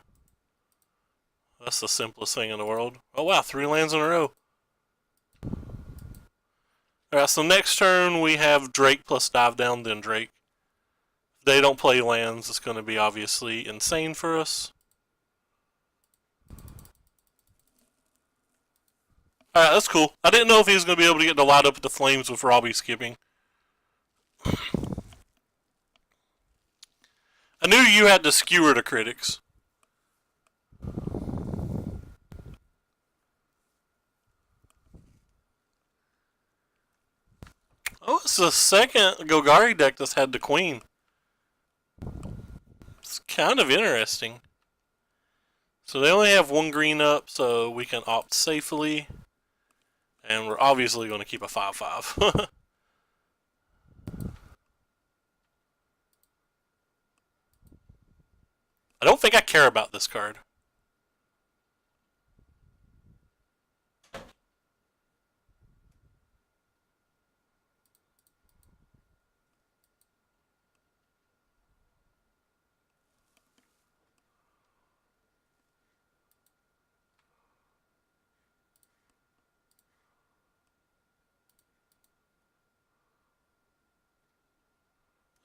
That's the simplest thing in the world. Oh wow, 3 lands in a row. Alright, so next turn we have Drake plus Dive Down, then Drake. If they don't play lands, it's going to be obviously insane for us. Alright, that's cool. I didn't know if he was going to be able to get to light up the flames with Robbie skipping. I knew you had to skewer the critics. Oh, it's the second Golgari deck that's had the Queen. It's kind of interesting. So they only have 1 green up, so we can opt safely. And we're obviously going to keep a 5/5. I don't think I care about this card.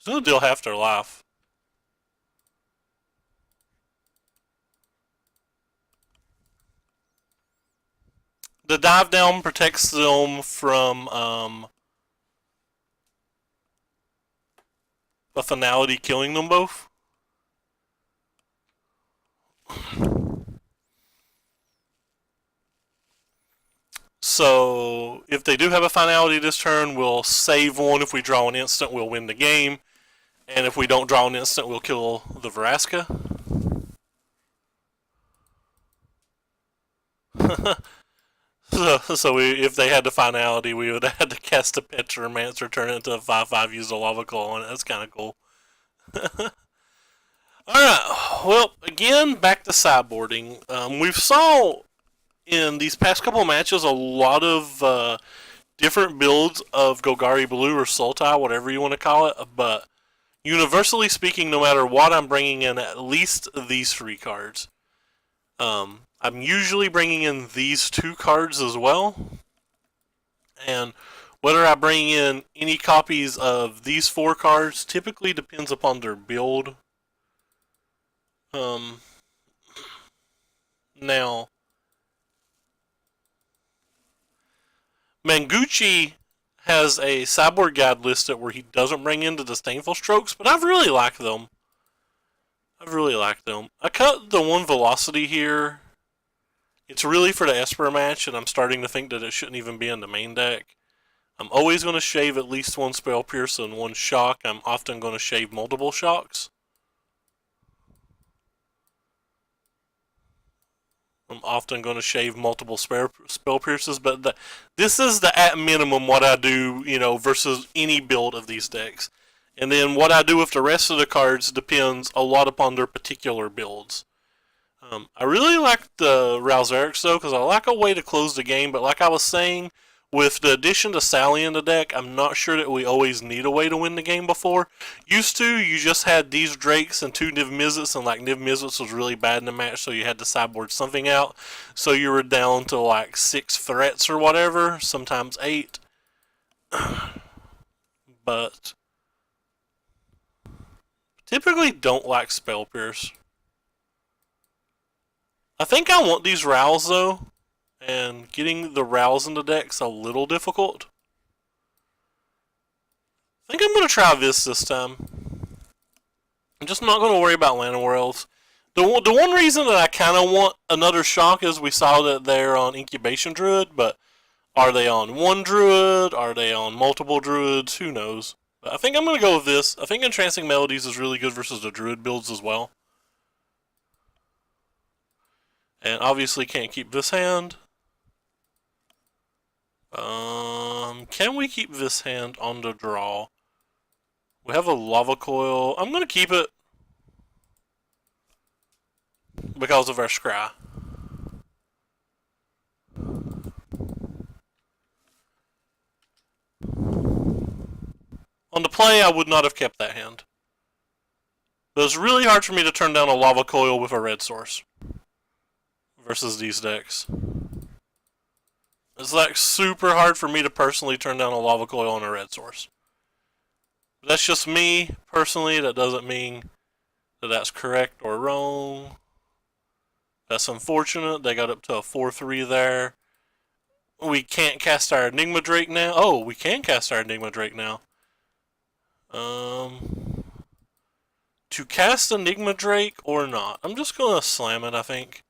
gonna deal half their life. The dive down protects them from a finality killing them both. So if they do have a finality this turn, we'll save one. If we draw an instant, we'll win the game. And if we don't draw an instant, we'll kill the Vraska. If they had the finality, we would have had to cast a Petromancer, turn it into a 5/5, use a Lava Coil on it. That's kind of cool. Alright, well, again, back to sideboarding. We've saw in these past couple of matches a lot of different builds of Golgari Blue or Sultai, whatever you want to call it, but universally speaking, no matter what, I'm bringing in at least these 3 cards. I'm usually bringing in these 2 cards as well, and whether I bring in any copies of these 4 cards typically depends upon their build. Now, Manguchi has a sideboard guide listed where he doesn't bring in the Disdainful Strokes, but I've really liked them. I cut the 1 velocity here. It's really for the Esper match, and I'm starting to think that it shouldn't even be in the main deck. I'm always going to shave at least 1 Spell Pierce and 1 Shock. I'm often going to shave multiple Shocks. I'm often going to shave multiple Spell Pierces, but this is the at minimum what I do, versus any build of these decks. And then what I do with the rest of the cards depends a lot upon their particular builds. I really like the Ralzerix though, because I like a way to close the game, but like I was saying, with the addition to Sally in the deck, I'm not sure that we always need a way to win the game before. Used to, you just had these Drakes and 2 Niv Mizzets, and like Niv Mizzets was really bad in the match, so you had to sideboard something out. So you were down to like 6 threats or whatever, sometimes 8. But typically don't like Spell Pierce. I think I want these Rals though, and getting the Rals in the deck's a little difficult. I think I'm going to try this time. I'm just not going to worry about Llanowar Elves. The one reason that I kind of want another Shock is we saw that they're on Incubation Druid, but are they on 1 Druid? Are they on multiple Druids? Who knows? But I think I'm going to go with this. I think Entrancing Melodies is really good versus the Druid builds as well. And obviously can't keep this hand. Can we keep this hand on the draw? We have a Lava Coil. I'm going to keep it because of our Scry. On the play, I would not have kept that hand. But it's really hard for me to turn down a Lava Coil with a red source versus these decks. It's like super hard for me to personally turn down a Lava Coil on a red source. But that's just me personally. That doesn't mean that that's correct or wrong. That's unfortunate. They got up to a 4/3 there. We can't cast our Enigma Drake now. Oh, we can cast our Enigma Drake now. To cast Enigma Drake or not? I'm just going to slam it, I think.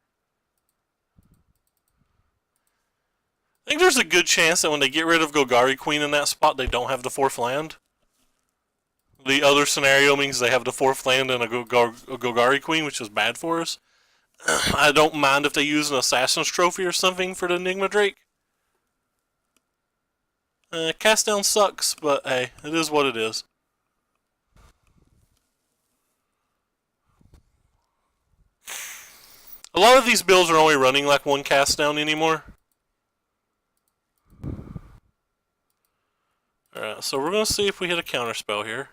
I think there's a good chance that when they get rid of Golgari Queen in that spot, they don't have the 4th land. The other scenario means they have the 4th land and a Golgari Queen, which is bad for us. I don't mind if they use an Assassin's Trophy or something for the Enigma Drake. Cast down sucks, but hey, it is what it is. A lot of these builds are only running like 1 cast down anymore. Alright, so we're going to see if we hit a counterspell here.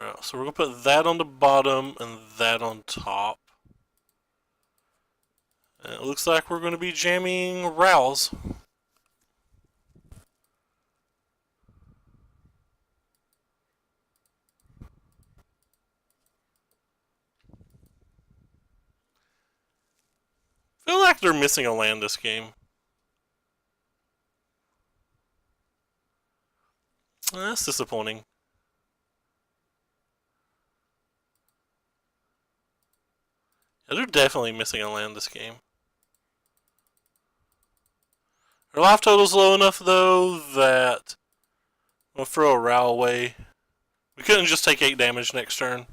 Alright, so we're going to put that on the bottom and that on top. And it looks like we're going to be jamming Rouse. I feel like they're missing a land this game. That's disappointing. Yeah, they're definitely missing a land this game. Their life total's low enough, though, that we'll throw a Ral away. We couldn't just take 8 damage next turn.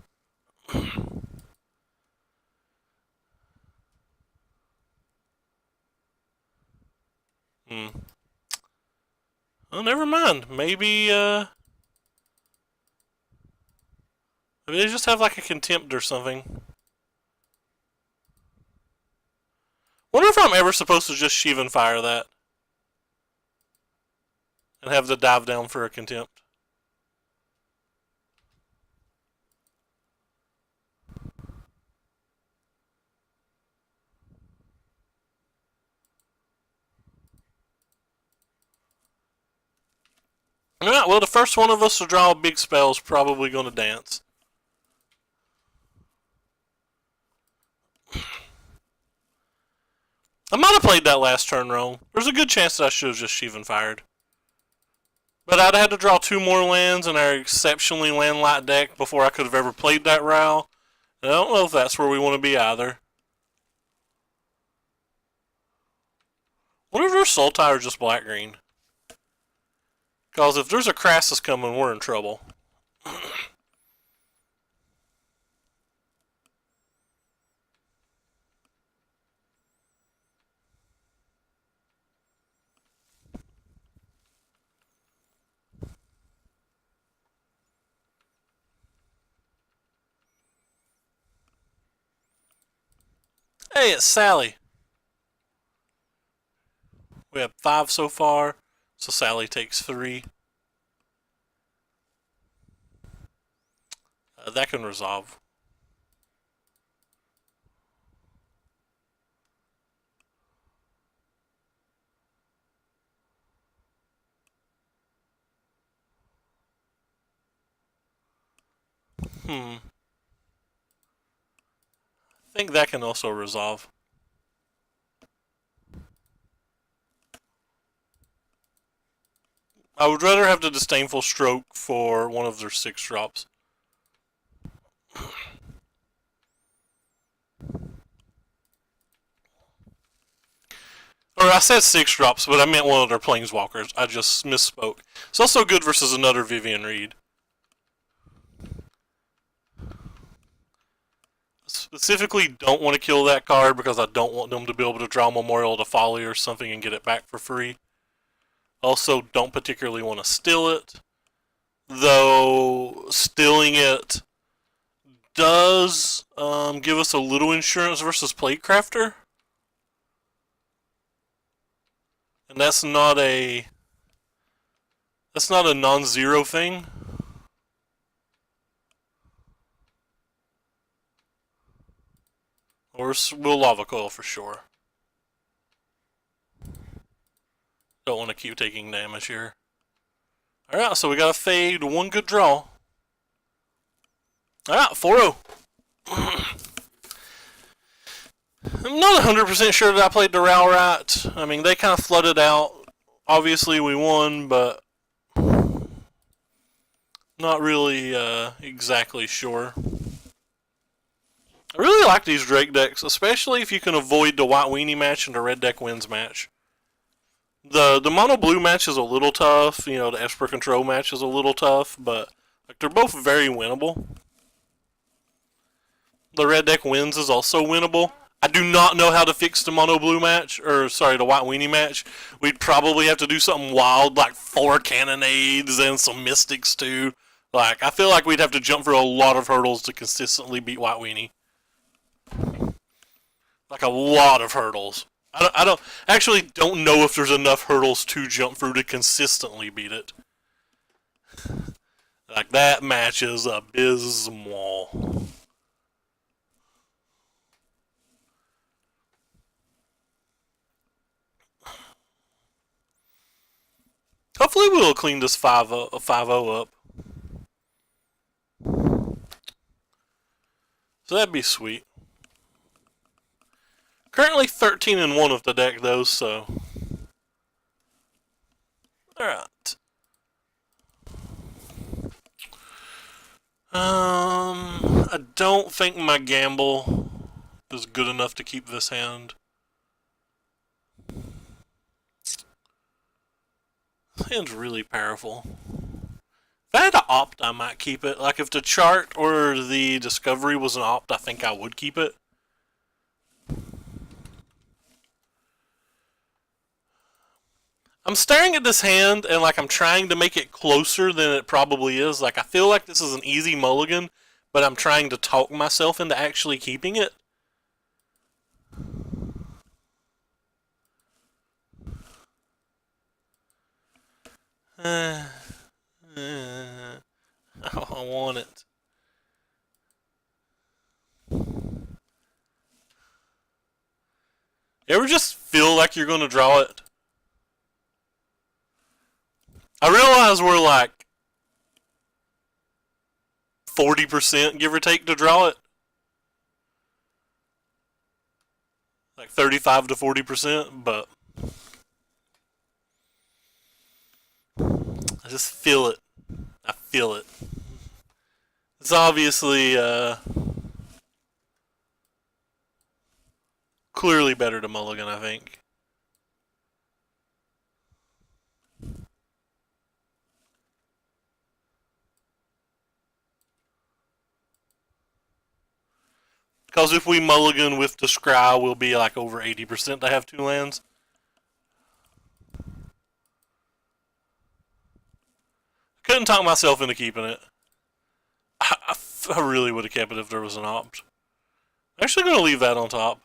Oh, never mind. Maybe they just have like a contempt or something. Wonder if I'm ever supposed to just Shivan Fire that and have the dive down for a contempt. Alright, well, the first one of us to draw a big spell is probably going to dance. I might have played that last turn wrong. There's a good chance that I should have just Shivan Fired. But I'd had to draw 2 more lands in our exceptionally land-light deck before I could have ever played that Ral. And I don't know if that's where we want to be either. What if there's Sultai or just black-green? Because if there's a Crassus coming, we're in trouble. Hey, it's Sally. We have 5 so far, so Sally takes 3. That can resolve. I think that can also resolve. I would rather have the Disdainful Stroke for one of their 6 drops. Or I said 6 drops, but I meant one of their Planeswalkers. I just misspoke. It's also good versus another Vivian Reed. Specifically don't want to kill that card because I don't want them to be able to draw Memorial to Folly or something and get it back for free. Also, don't particularly want to steal it, though stealing it does give us a little insurance versus Plaguecrafter, and that's not a non-zero thing. Or we'll Lava Coil for sure. Don't want to keep taking damage here. Alright, so we got a fade, 1 good draw. Alright, 4-0. I'm not 100% sure that I played the Ral right. I mean, they kind of flooded out. Obviously, we won, but not really exactly sure. I really like these Drake decks, especially if you can avoid the White Weenie match and the Red Deck Wins match. The Mono Blue match is a little tough, you know, the Esper Control match is a little tough, but like they're both very winnable. The Red Deck Wins is also winnable. I do not know how to fix the Mono Blue match, or sorry, the White Weenie match. We'd probably have to do something wild, like 4 Cannonades and some Mystics too. Like, I feel like we'd have to jump through a lot of hurdles to consistently beat White Weenie. Like a lot of hurdles. I actually don't know if there's enough hurdles to jump through to consistently beat it. Like, that match is abysmal. Hopefully we'll clean this 5-0 up. So that'd be sweet. Currently 13-1 with the deck though, so. Alright. I don't think my gamble is good enough to keep this hand. This hand's really powerful. If I had to opt, I might keep it. Like, if the chart or the discovery was an opt, I think I would keep it. I'm staring at this hand, and, like, I'm trying to make it closer than it probably is. Like, I feel like this is an easy mulligan, but I'm trying to talk myself into actually keeping it. I want it. You ever just feel like you're going to draw it? I realize we're like 40%, give or take, to draw it. Like 35 to 40%, but I just feel it. I feel it. It's obviously clearly better to mulligan, I think. Because if we mulligan with the scry, we'll be like over 80% to have 2 lands. Couldn't talk myself into keeping it. I really would have kept it if there was an opt. I'm actually going to leave that on top.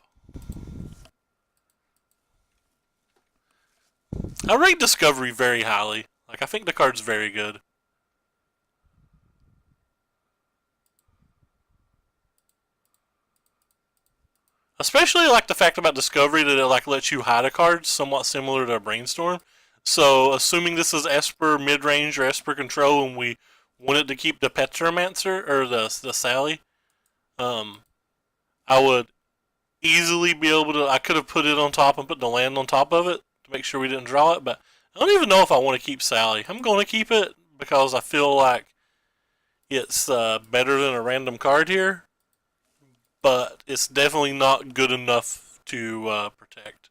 I rate Discovery very highly. Like, I think the card's very good. Especially like the fact about Discovery that it like lets you hide a card, somewhat similar to Brainstorm. So, assuming this is Esper mid-range or Esper control, and we wanted to keep the Petromancer or the Sally, I would easily be able to. I could have put it on top and put the land on top of it to make sure we didn't draw it, but I don't even know if I want to keep Sally. I'm going to keep it because I feel like it's better than a random card here, but it's definitely not good enough to protect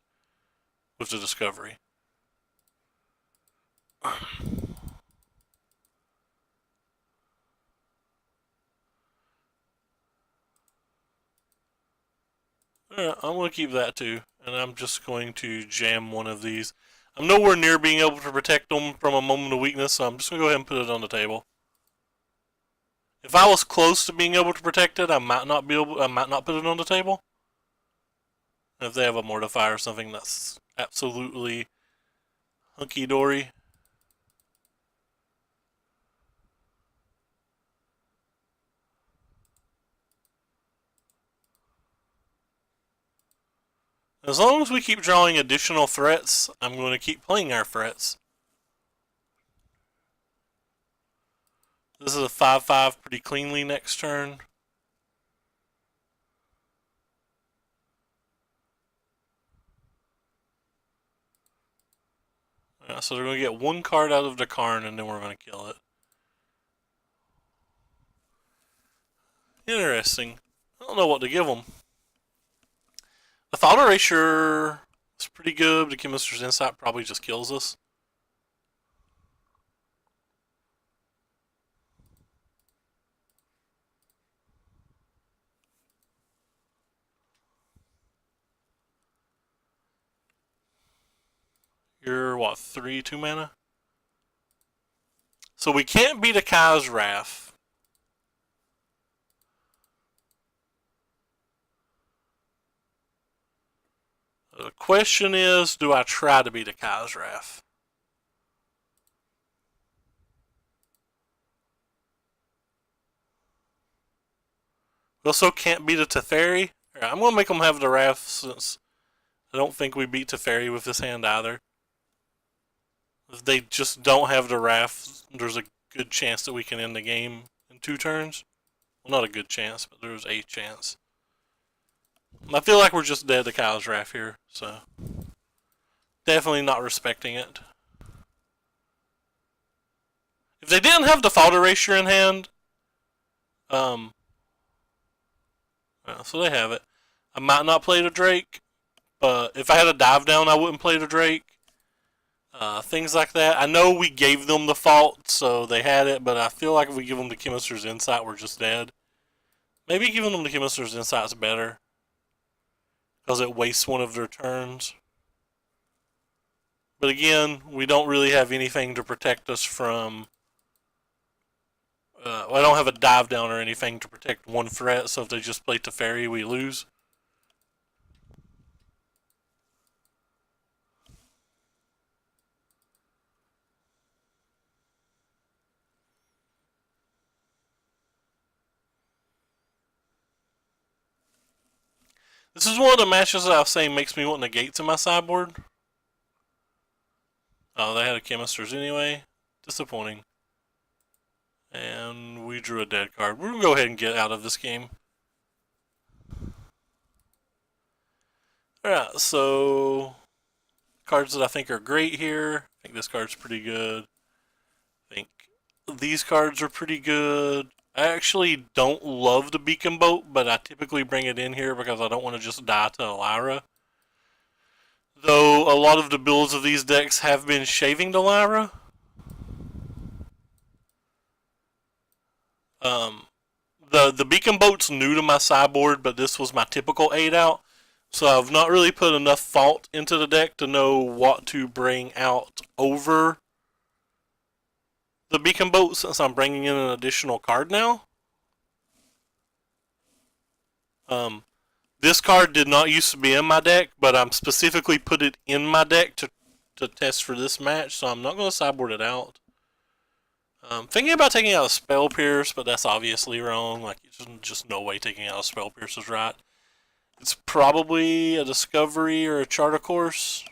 with the Discovery. Alright, I'm going to keep that too, and I'm just going to jam one of these. I'm nowhere near being able to protect them from a moment of weakness, so I'm just going to go ahead and put it on the table. If I was close to being able to protect it, I might not put it on the table. If they have a Mortify or something that's absolutely hunky-dory. As long as we keep drawing additional threats, I'm going to keep playing our threats. This is a 5/5 pretty cleanly next turn. So they're going to get one card out of the Karn, and then we're going to kill it. Interesting. I don't know what to give them. The Thought Erasure is pretty good. The Chemist's Insight probably just kills us. You're what, 3 2 mana? So we can't beat a Kai's Wrath. The question is, do I try to beat a Kai's Wrath? We also can't beat a Teferi. Right, I'm going to make them have the Wrath since I don't think we beat Teferi with this hand either. If they just don't have the Wrath, there's a good chance that we can end the game in 2 turns. Well, not a good chance, but there's a chance. I feel like we're just dead to Kyle's Wrath here, so definitely not respecting it. If they didn't have Default Erasure in hand, so they have it. I might not play the Drake, but if I had a dive down, I wouldn't play the Drake. Things like that. I know we gave them the fault, so they had it, but I feel like if we give them the Chemister's Insight, we're just dead. Maybe giving them the Chemister's Insight is better, because it wastes one of their turns. But again, we don't really have anything to protect us from... I don't have a dive down or anything to protect one threat, so if they just play Teferi, we lose. This is one of the matches that I was saying makes me want negates in my sideboard. Oh, they had a Chemisters anyway. Disappointing. And we drew a dead card. We're going to go ahead and get out of this game. Alright, so... cards that I think are great here. I think this card's pretty good. I think these cards are pretty good. I actually don't love the Beacon Boat, but I typically bring it in here because I don't want to just die to Lyra. Though a lot of the builds of these decks have been shaving the Lyra. The Beacon Boat's new to my sideboard, but this was my typical 8-out. So I've not really put enough thought into the deck to know what to bring out over the Beacon Boat since I'm bringing in an additional card now. This card did not used to be in my deck, but I'm specifically put it in my deck to test for this match, so I'm not going to sideboard it out. Thinking about taking out a Spell Pierce, but that's obviously wrong. Like, just no way taking out a Spell Pierce is right. It's probably a Discovery or a Charter Course.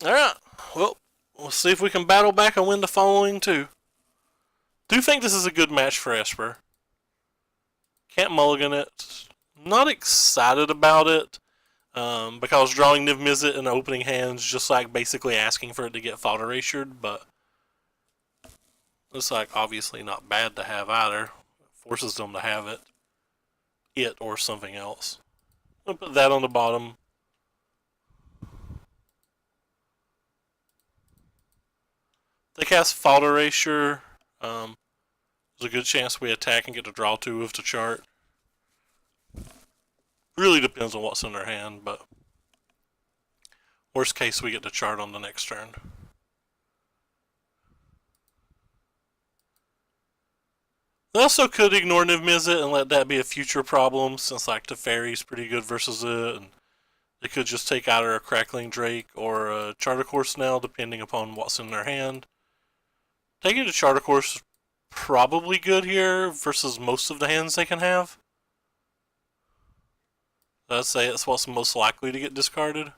Alright, well, we'll see if we can battle back and win the following two. Do think this is a good match for Esper. Can't mulligan it. Not excited about it, because drawing Niv Mizzet in the opening hand's just like basically asking for it to get Thought Erasured, but it's like obviously not bad to have either. It forces them to have it. It or something else. I'll put that on the bottom. They cast Thought Erasure. There's a good chance we attack and get to draw 2 with the chart. Really depends on what's in their hand, but worst case we get the chart on the next turn. They also could ignore Niv Mizzet and let that be a future problem, since like Teferi's pretty good versus it, and they could just take either a Crackling Drake or a Charter Course now, depending upon what's in their hand. Taking the Charter Course is probably good here versus most of the hands they can have. I'd say it's what's most likely to get discarded.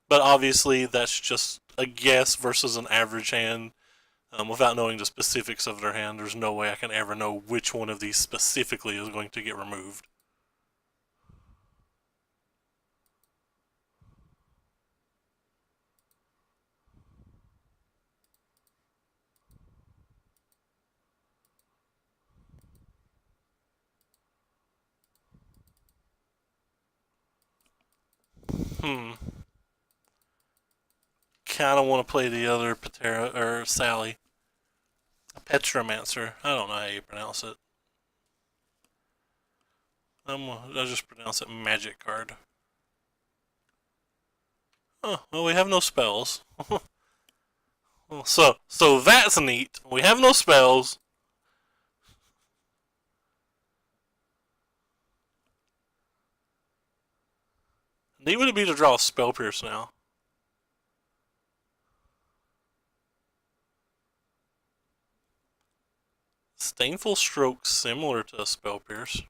But obviously that's just a guess versus an average hand. Without knowing the specifics of their hand, there's no way I can ever know which one of these specifically is going to get removed. Kind of want to play the other Patera or Sally. Petromancer. I don't know how you pronounce it. I'll just pronounce it Magic Card. Oh, well, we have no spells. So that's neat. We have no spells. Neat would it be to draw a Spell Pierce now? Stainful Stroke similar to a Spell Pierce.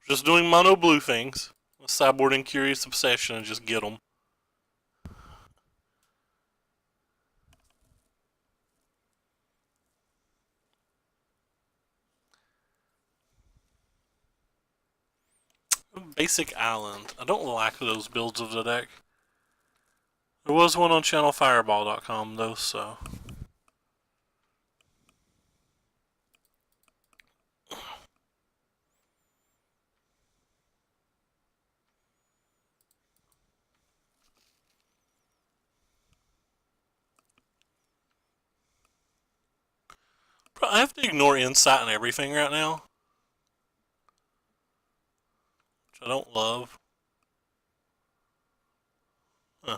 Just doing mono blue things. Sideboarding Curious Obsession and just get them. Basic Island. I don't like those builds of the deck. There was one on channelfireball.com though, so. I have to ignore Insight and everything right now, which I don't love.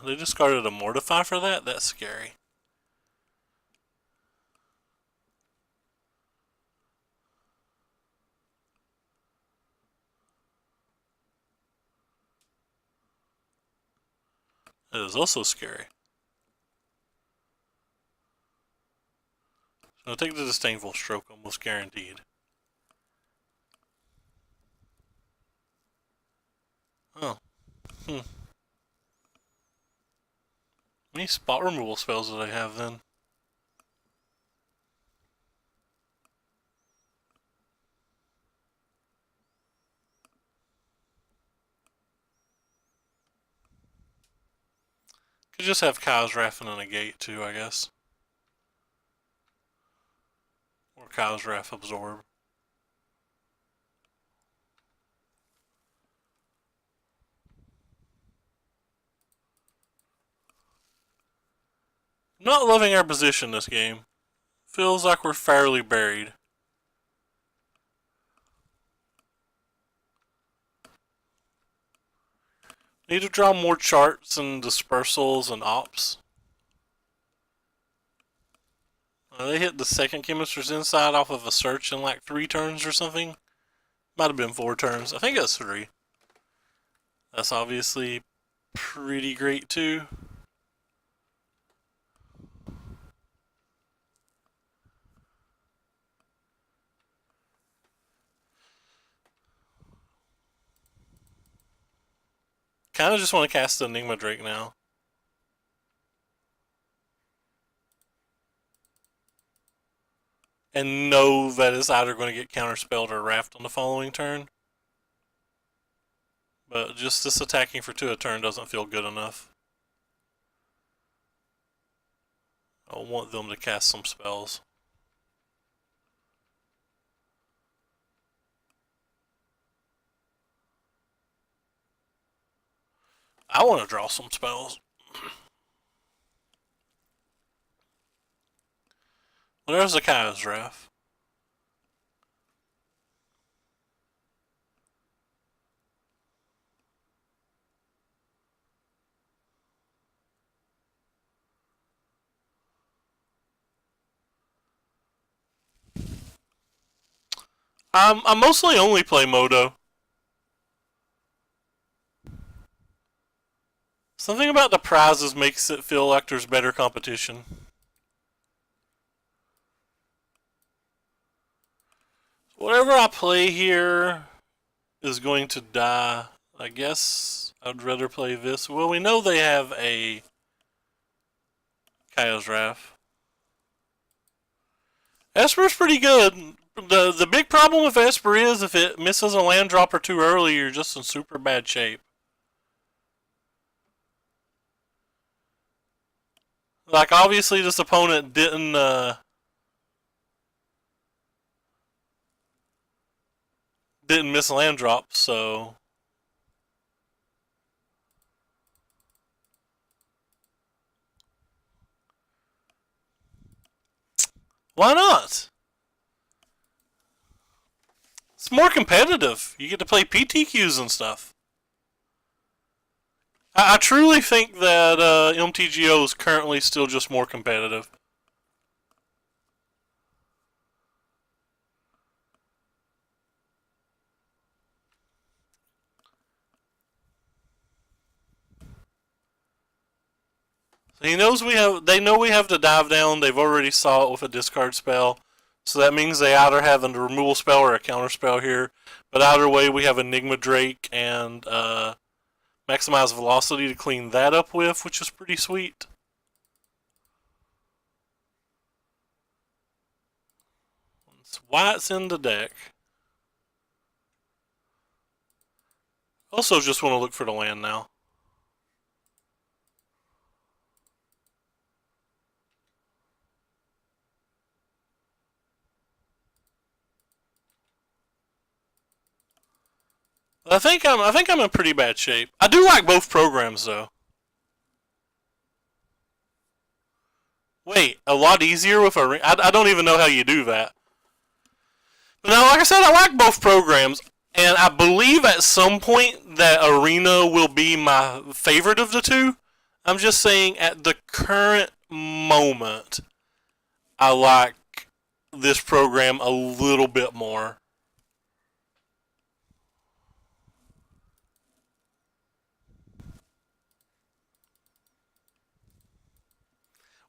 They discarded a Mortify for that? That's scary. That is also scary. So I'll take the Disdainful Stroke, almost guaranteed. Oh. How many spot removal spells do they have then? Could just have Kyle's Wrath and a Negate too, I guess. Or Kyle's Wrath Absorb. Not loving our position this game. Feels like we're fairly buried. Need to draw more charts and dispersals and ops. They hit the second Chemist's Insight off of a search in like 3 turns or something. Might have been 4 turns. I think it was 3. That's obviously pretty great too. Kind of just want to cast the Enigma Drake now. And know that it's either going to get counterspelled or raft on the following turn. But just this attacking for 2 a turn doesn't feel good enough. I want them to cast some spells. I want to draw some spells. Well, there's the Kyle's Wrath. I mostly only play Modo. Something about the prizes makes it feel like there's better competition. Whatever I play here is going to die. I guess I'd rather play this. Well, we know they have a Kyle's Wrath. Esper's pretty good. The big problem with Esper is if it misses a land drop or 2 early, you're just in super bad shape. Like, obviously this opponent didn't miss land drops, so why not? It's more competitive. You get to play PTQs and stuff. I truly think that MTGO is currently still just more competitive. He knows we have. They know we have to dive down. They've already saw it with a discard spell, So that means they either have a removal spell or a counter spell here. But either way, we have Enigma Drake and Maximize Velocity to clean that up with, which is pretty sweet. That's why it's in the deck. Also just want to look for the land now. I think I'm in pretty bad shape. I do like both programs though. Wait, a lot easier with Arena? I don't even know how you do that. But now, like I said, I like both programs, and I believe at some point that Arena will be my favorite of the two. I'm just saying at the current moment, I like this program a little bit more.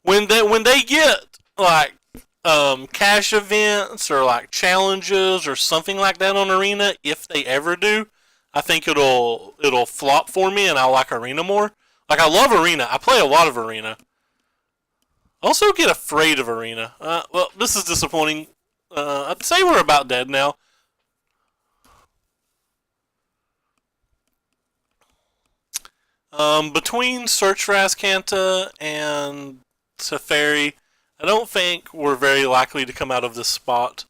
When they get like cash events or like challenges or something like that on Arena, if they ever do, I think it'll flop for me and I'll like Arena more. Like I love Arena. I play a lot of Arena. I also get afraid of Arena. Well, this is disappointing. I'd say we're about dead now. Between Search for Azcanta and Teferi, I don't think we're very likely to come out of this spot.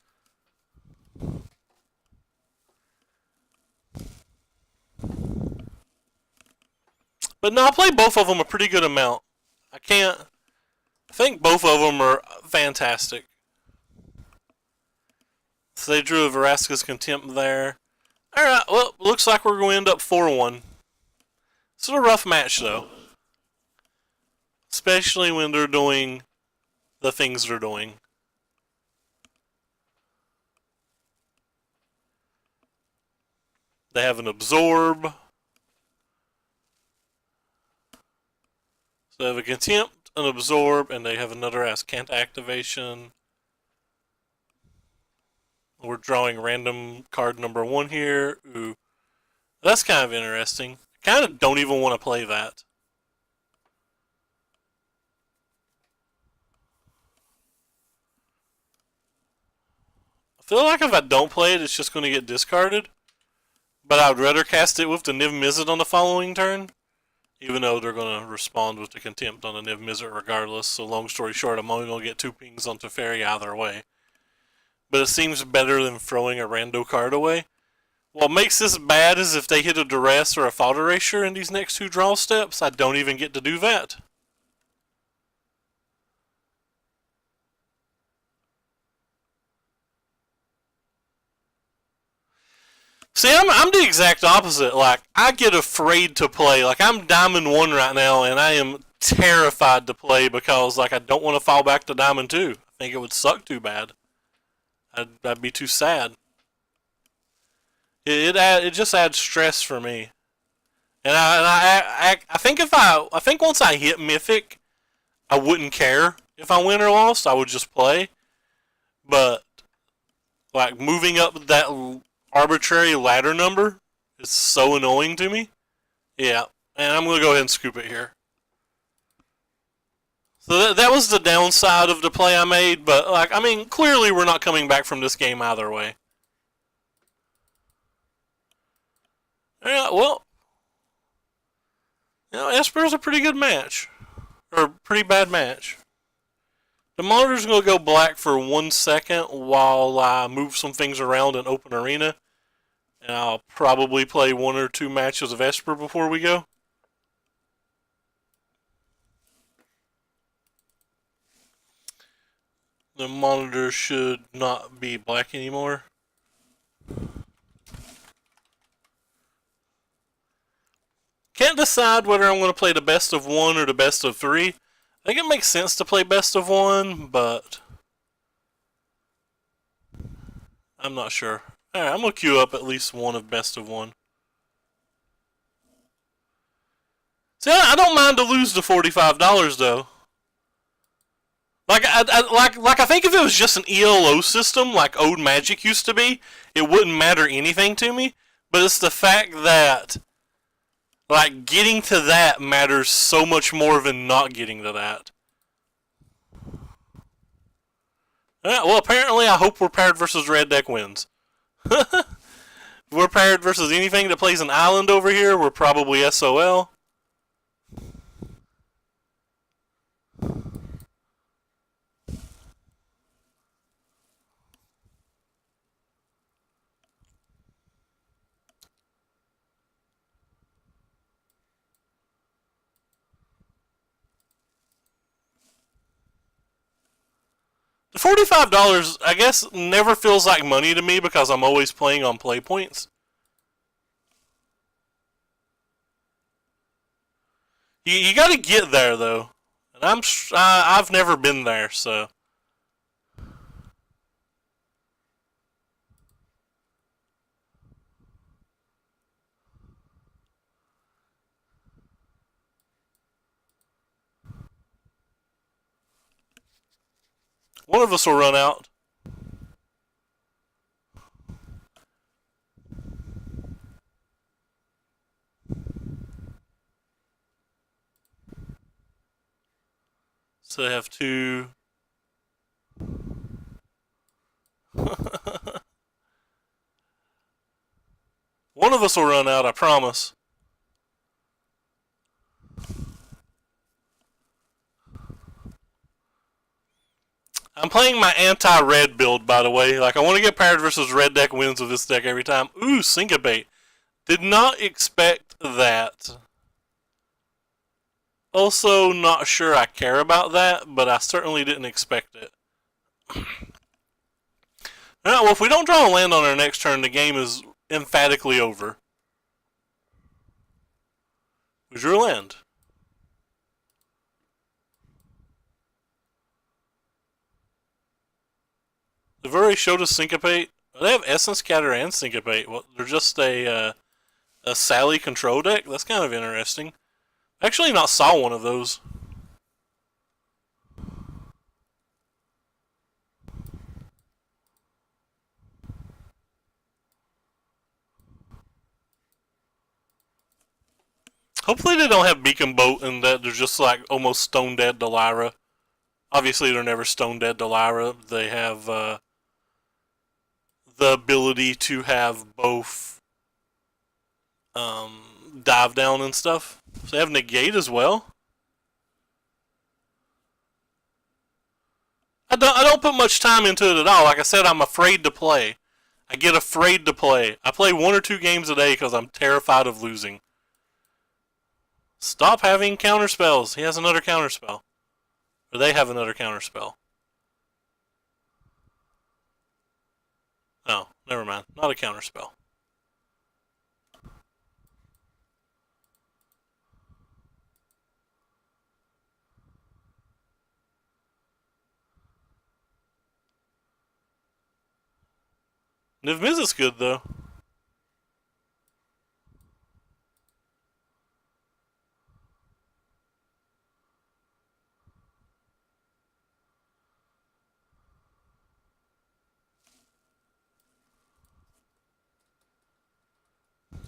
But no, I play both of them a pretty good amount. I think both of them are fantastic. So they drew a Vraska's Contempt there. Alright, well, looks like we're going to end up 4-1. It's a rough match, though. Especially when they're doing the things they're doing. They have an Absorb. So they have a Contempt, an Absorb, and they have another Azcanta activation. We're drawing random card number 1 here. Ooh. That's kind of interesting. I kind of don't even want to play that. I feel like if I don't play it, it's just going to get discarded. But I would rather cast it with the Niv Mizzet on the following turn. Even though they're going to respond with the Contempt on the Niv Mizzet regardless. So long story short, I'm only going to get 2 pings on Teferi either way. But it seems better than throwing a rando card away. What makes this bad is if they hit a Duress or a Thought Erasure in these next 2 draw steps, I don't even get to do that. See, I'm the exact opposite. Like, I get afraid to play. Like, I'm Diamond 1 right now, and I am terrified to play because, like, I don't want to fall back to Diamond 2. I think it would suck too bad. I'd be too sad. It just adds stress for me. And I think once I hit Mythic, I wouldn't care if I win or lost. I would just play. But like moving up that arbitrary ladder number is so annoying to me. Yeah, and I'm gonna go ahead and scoop it here. So that was the downside of the play I made. But like, I mean, clearly we're not coming back from this game either way. Yeah, well, you know, Esper's a pretty good match. Or a pretty bad match. The monitor's going to go black for 1 second while I move some things around in open arena. And I'll probably play 1 or 2 matches of Esper before we go. The monitor should not be black anymore. Can't decide whether I'm going to play the best of 1 or the best of 3. I think it makes sense to play best of 1, but I'm not sure. Alright, I'm going to queue up at least 1 of best of 1. See, I don't mind to lose the $45 though. Like I think if it was just an ELO system like old Magic used to be, it wouldn't matter anything to me. But it's the fact that like getting to that matters so much more than not getting to that. Yeah, well, apparently, I hope we're paired versus Red Deck wins. If we're paired versus anything that plays an island over here, we're probably SOL. The $45, I guess, never feels like money to me because I'm always playing on play points. You got to get there though, and I've never been there, so. One of us will run out. So they have two. One of us will run out, I promise. I'm playing my anti-red build, by the way. Like, I want to get paired versus red deck wins with this deck every time. Ooh, Syncopate. Did not expect that. Also, not sure I care about that, but I certainly didn't expect it. Alright, well, if we don't draw a land on our next turn, the game is emphatically over. We drew a land. They've already showed us Syncopate. They have Essence Scatter and Syncopate. Well, they're just a Sally control deck? That's kind of interesting. Actually not saw one of those. Hopefully they don't have Beacon Boat and that they're just like almost stone dead to Lyra. Obviously they're never stone dead to Lyra. They have the ability to have both dive down and stuff. So they have negate as well. I don't put much time into it at all. Like I said, I'm afraid to play. I get afraid to play. I play 1 or 2 games a day because I'm terrified of losing. Stop having counterspells. He has another counterspell. Or they have another counterspell. Oh, never mind. Not a counterspell. Niv Mizzet's good, though.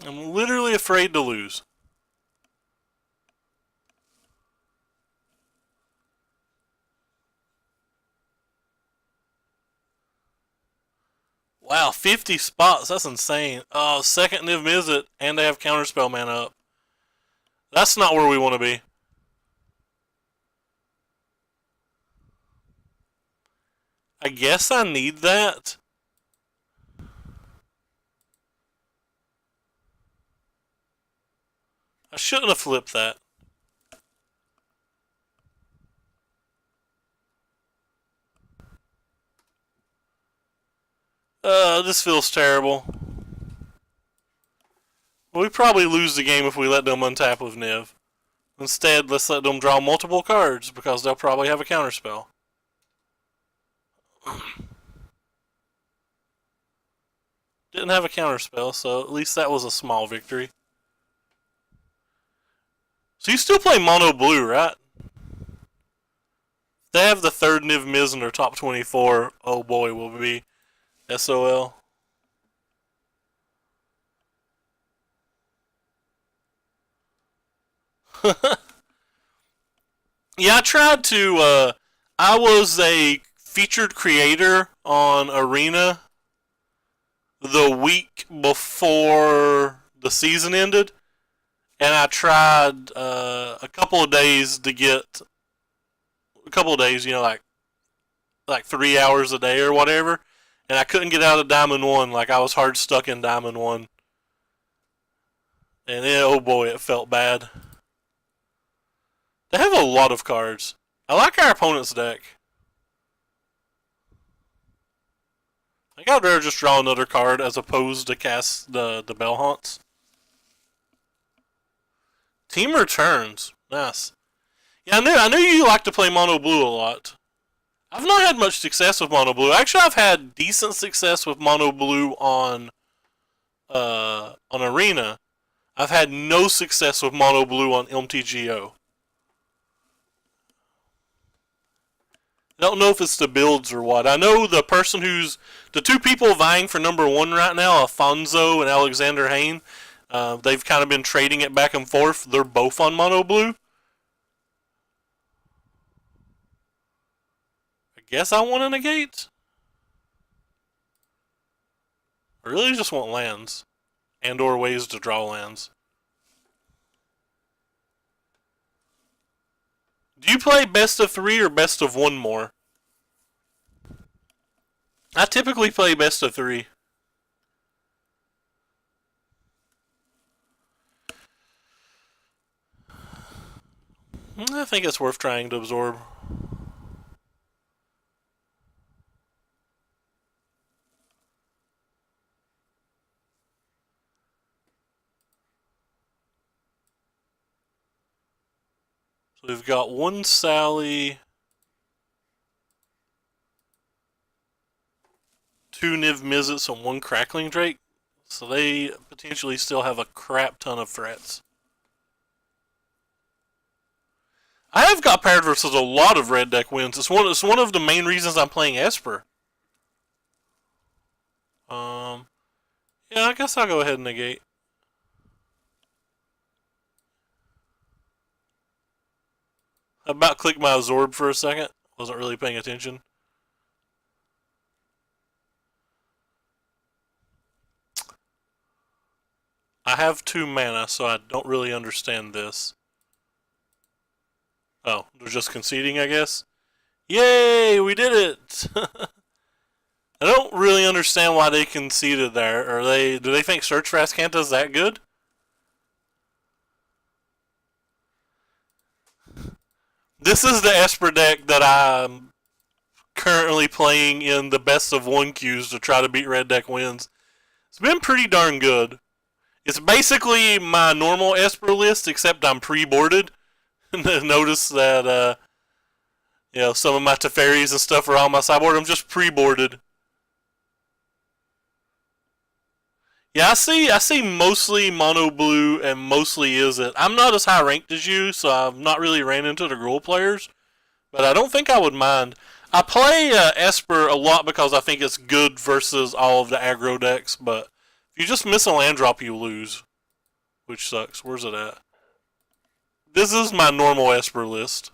I'm literally afraid to lose. Wow, 50 spots. That's insane. Oh, second Niv Mizzet, and they have Counterspell mana up. That's not where we want to be. I guess I need that. I shouldn't have flipped that. This feels terrible. We probably lose the game if we let them untap with Niv. Instead, let's let them draw multiple cards because they'll probably have a counterspell. Didn't have a counterspell, so at least that was a small victory. So you still play mono blue, right? They have the third Niv Miz in their top 24. Oh boy, will be SOL. Yeah, I tried to. I was a featured creator on Arena the week before the season ended, and I tried a couple of days to get a couple of days, like 3 hours a day or whatever, and I couldn't get out of Diamond One. Like I was hard stuck in Diamond One, and oh boy, it felt bad. They have a lot of cards. I like our opponent's deck. I think I'd rather just draw another card as opposed to cast the Bell Haunts. Team returns. Nice. Yeah, I knew you like to play Mono Blue a lot. I've not had much success with Mono Blue. Actually, I've had decent success with Mono Blue on Arena. I've had no success with Mono Blue on MTGO. I don't know if it's the builds or what. I know the person who's the two people vying for number one right now, Alfonso and Alexander Hain. They've kind of been trading it back and forth. They're both on Mono Blue. I guess I want to negate. I really just want lands and or ways to draw lands. Do you play best of 3 or best of 1 more? I typically play best of 3. I think it's worth trying to absorb. So we've got one Sally, 2 Niv Mizzets, and 1 Crackling Drake. So they potentially still have a crap ton of threats. I have got paired versus a lot of red deck wins. It's one of the main reasons I'm playing Esper. Yeah, I guess I'll go ahead and negate. I about clicked my absorb for a second. Wasn't really paying attention. I have 2 mana, so I don't really understand this. Oh, they're just conceding, I guess? Yay, we did it! I don't really understand why they conceded there. Do they think Search for Azcanta is that good? This is the Esper deck that I'm currently playing in the best of 1 queues to try to beat red deck wins. It's been pretty darn good. It's basically my normal Esper list, except I'm pre-boarded. Notice that, some of my Teferis and stuff are on my sideboard. I'm just pre-boarded. Yeah, I see mostly Mono Blue and mostly Izzet. I'm not as high ranked as you, so I've not really ran into the Gruul players. But I don't think I would mind. I play Esper a lot because I think it's good versus all of the aggro decks, but if you just miss a land drop, you lose. Which sucks. Where's it at? This is my normal Esper list.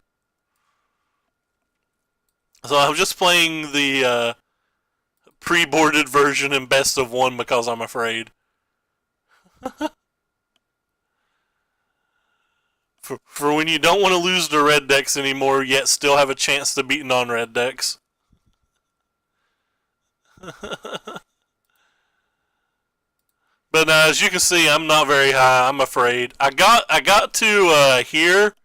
So I'm just playing the pre-boarded version in best of 1 because I'm afraid. for when you don't want to lose to red decks anymore, yet still have a chance to beat non-red decks. But as you can see, I'm not very high. I'm afraid. I got to here.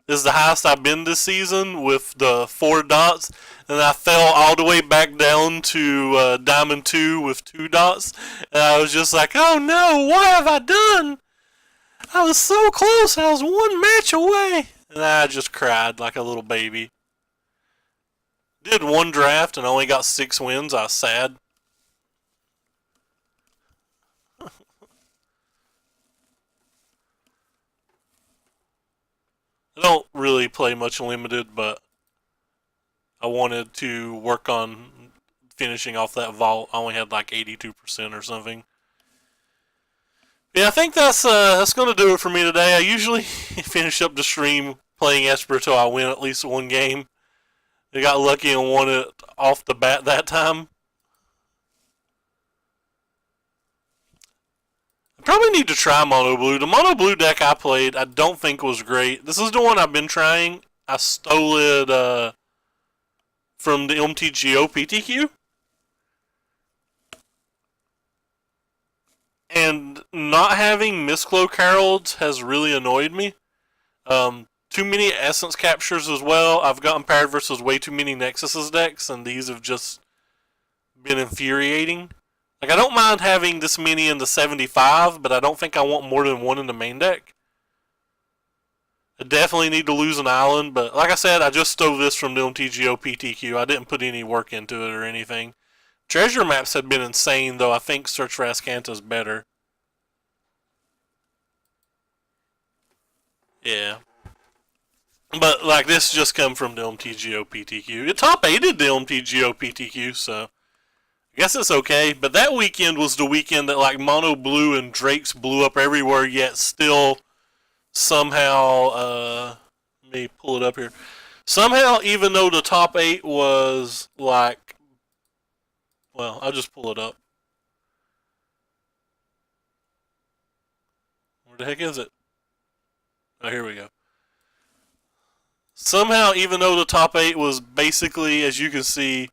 This is the highest I've been this season with the 4 dots, and I fell all the way back down to Diamond 2 with 2 dots, and I was just like, oh no, what have I done? I was so close, I was 1 match away, and I just cried like a little baby. Did 1 draft and only got 6 wins. I was sad. I don't really play much limited, but I wanted to work on finishing off that vault. I only had like 82% or something. Yeah, I think that's going to do it for me today. I usually finish up the stream playing Esper till I win at least one game. I got lucky and won it off the bat that time. I probably need to try Mono Blue. The Mono Blue deck I played, I don't think was great. This is the one I've been trying. I stole it from the MTGO PTQ. And not having Mistcloak Heralds has really annoyed me. Too many Essence Captures as well. I've gotten paired versus way too many Nexus's decks, and these have just been infuriating. Like, I don't mind having this many in the 75, but I don't think I want more than one in the main deck. I definitely need to lose an island, but like I said, I just stole this from the MTGO PTQ. I didn't put any work into it or anything. Treasure maps have been insane, though I think Search for Azcanta is better. Yeah. But, like, this just come from the MTGO PTQ. It top 8'd the MTGO PTQ, so I guess it's okay. But that weekend was the weekend that, like, Mono Blue and Drakes blew up everywhere, yet still somehow, let me pull it up here. Somehow, even though the top 8 was, like, well, I'll just pull it up. Where the heck is it? Oh, here we go. Somehow, even though the top 8 was basically, as you can see,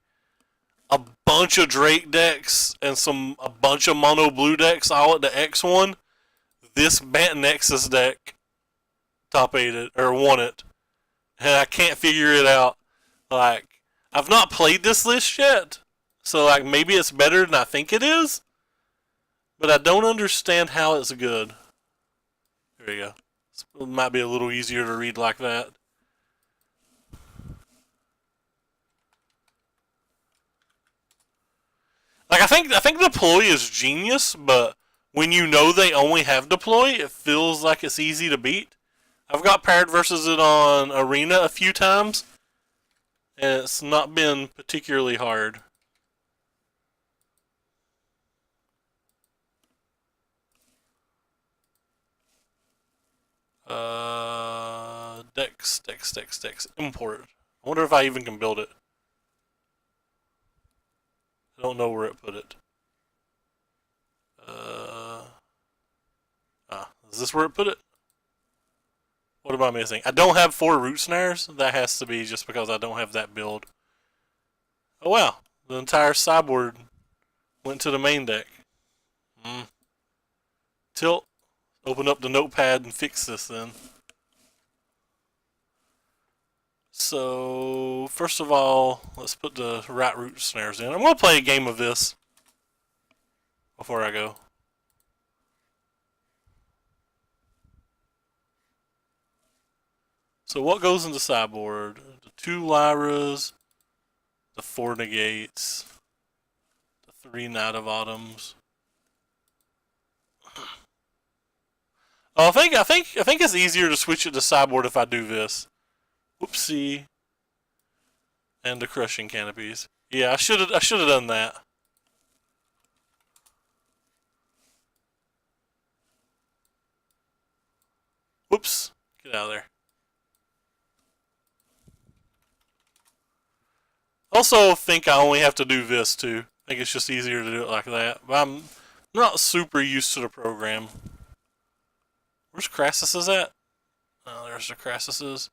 a bunch of Drake decks and a bunch of Mono Blue decks all at the X1, this Bant Nexus deck top 8 it, or won it. And I can't figure it out. Like, I've not played this list yet, so like maybe it's better than I think it is, but I don't understand how it's good. There we go. It might be a little easier to read like that. Like, I think deploy is genius, but when you know they only have deploy, it feels like it's easy to beat. I've got paired versus it on Arena a few times, and it's not been particularly hard. Dex. Import. I wonder if I even can build it. I don't know where it put it. Is this where it put it? What am I missing? I don't have 4 root snares. That has to be just because I don't have that build. Oh wow, the entire sideboard went to the main deck. Tilt. Open up the notepad and fix this then. So, first of all, let's put the right root snares in. I'm going to play a game of this before I go. So what goes into sideboard? The 2 Lyras, the 4 Negates, the 3 Knight of Autumns. Oh, I think it's easier to switch it to sideboard if I do this. Whoopsie. And the Crushing Canopies. Yeah, I should have done that. Whoops. Get out of there. Also think I only have to do this too. I think it's just easier to do it like that. But I'm not super used to the program. Where's Crassus at? Oh, there's the Crassuses.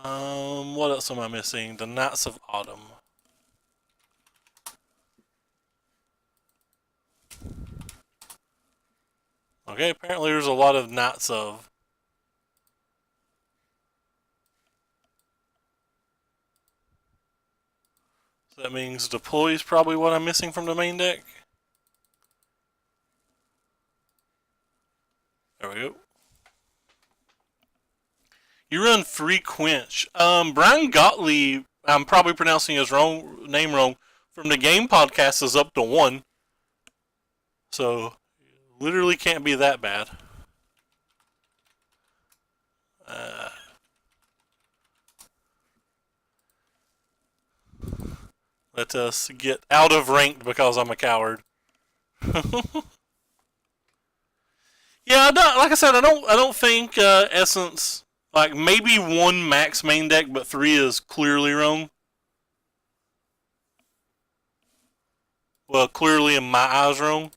What else am I missing? The Knights of Autumn. Okay, apparently there's a lot of Knights of. So that means deploy is probably what I'm missing from the main deck. There we go. You run Free Quench. Brian Gottlieb, I'm probably pronouncing his name wrong, from the Game Podcast is up to 1. So, literally can't be that bad. Let us get out of ranked because I'm a coward. Yeah, like I said, I don't think Essence, like maybe one max main deck, but three is clearly wrong. Well, clearly in my eyes wrong.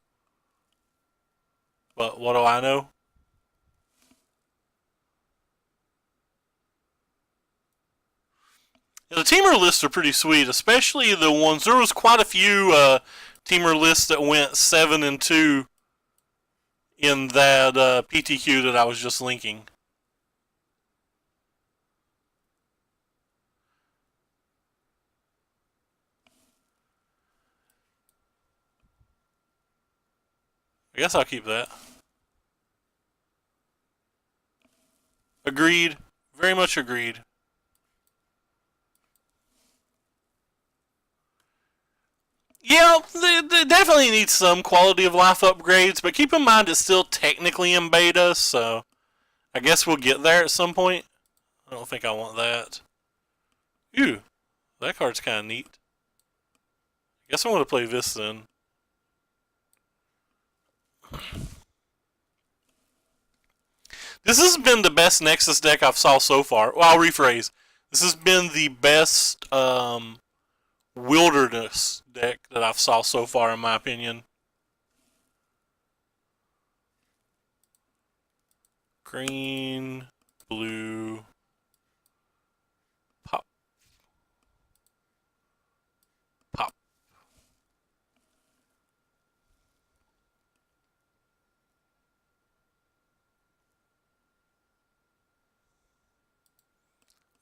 But what do I know? Yeah, the teamer lists are pretty sweet, especially the ones. There was quite a few teamer lists that went 7-2 in that PTQ that I was just linking. I guess I'll keep that. Agreed. Very much agreed. Yeah, they definitely need some quality of life upgrades, but keep in mind it's still technically in beta, so I guess we'll get there at some point. I don't think I want that. Ooh, that card's kind of neat. I guess I want to play this then. This has been the best Nexus deck I've saw so far. Well, I'll rephrase. This has been the best Wilderness deck that I've saw so far, in my opinion. Green, blue, pop, pop.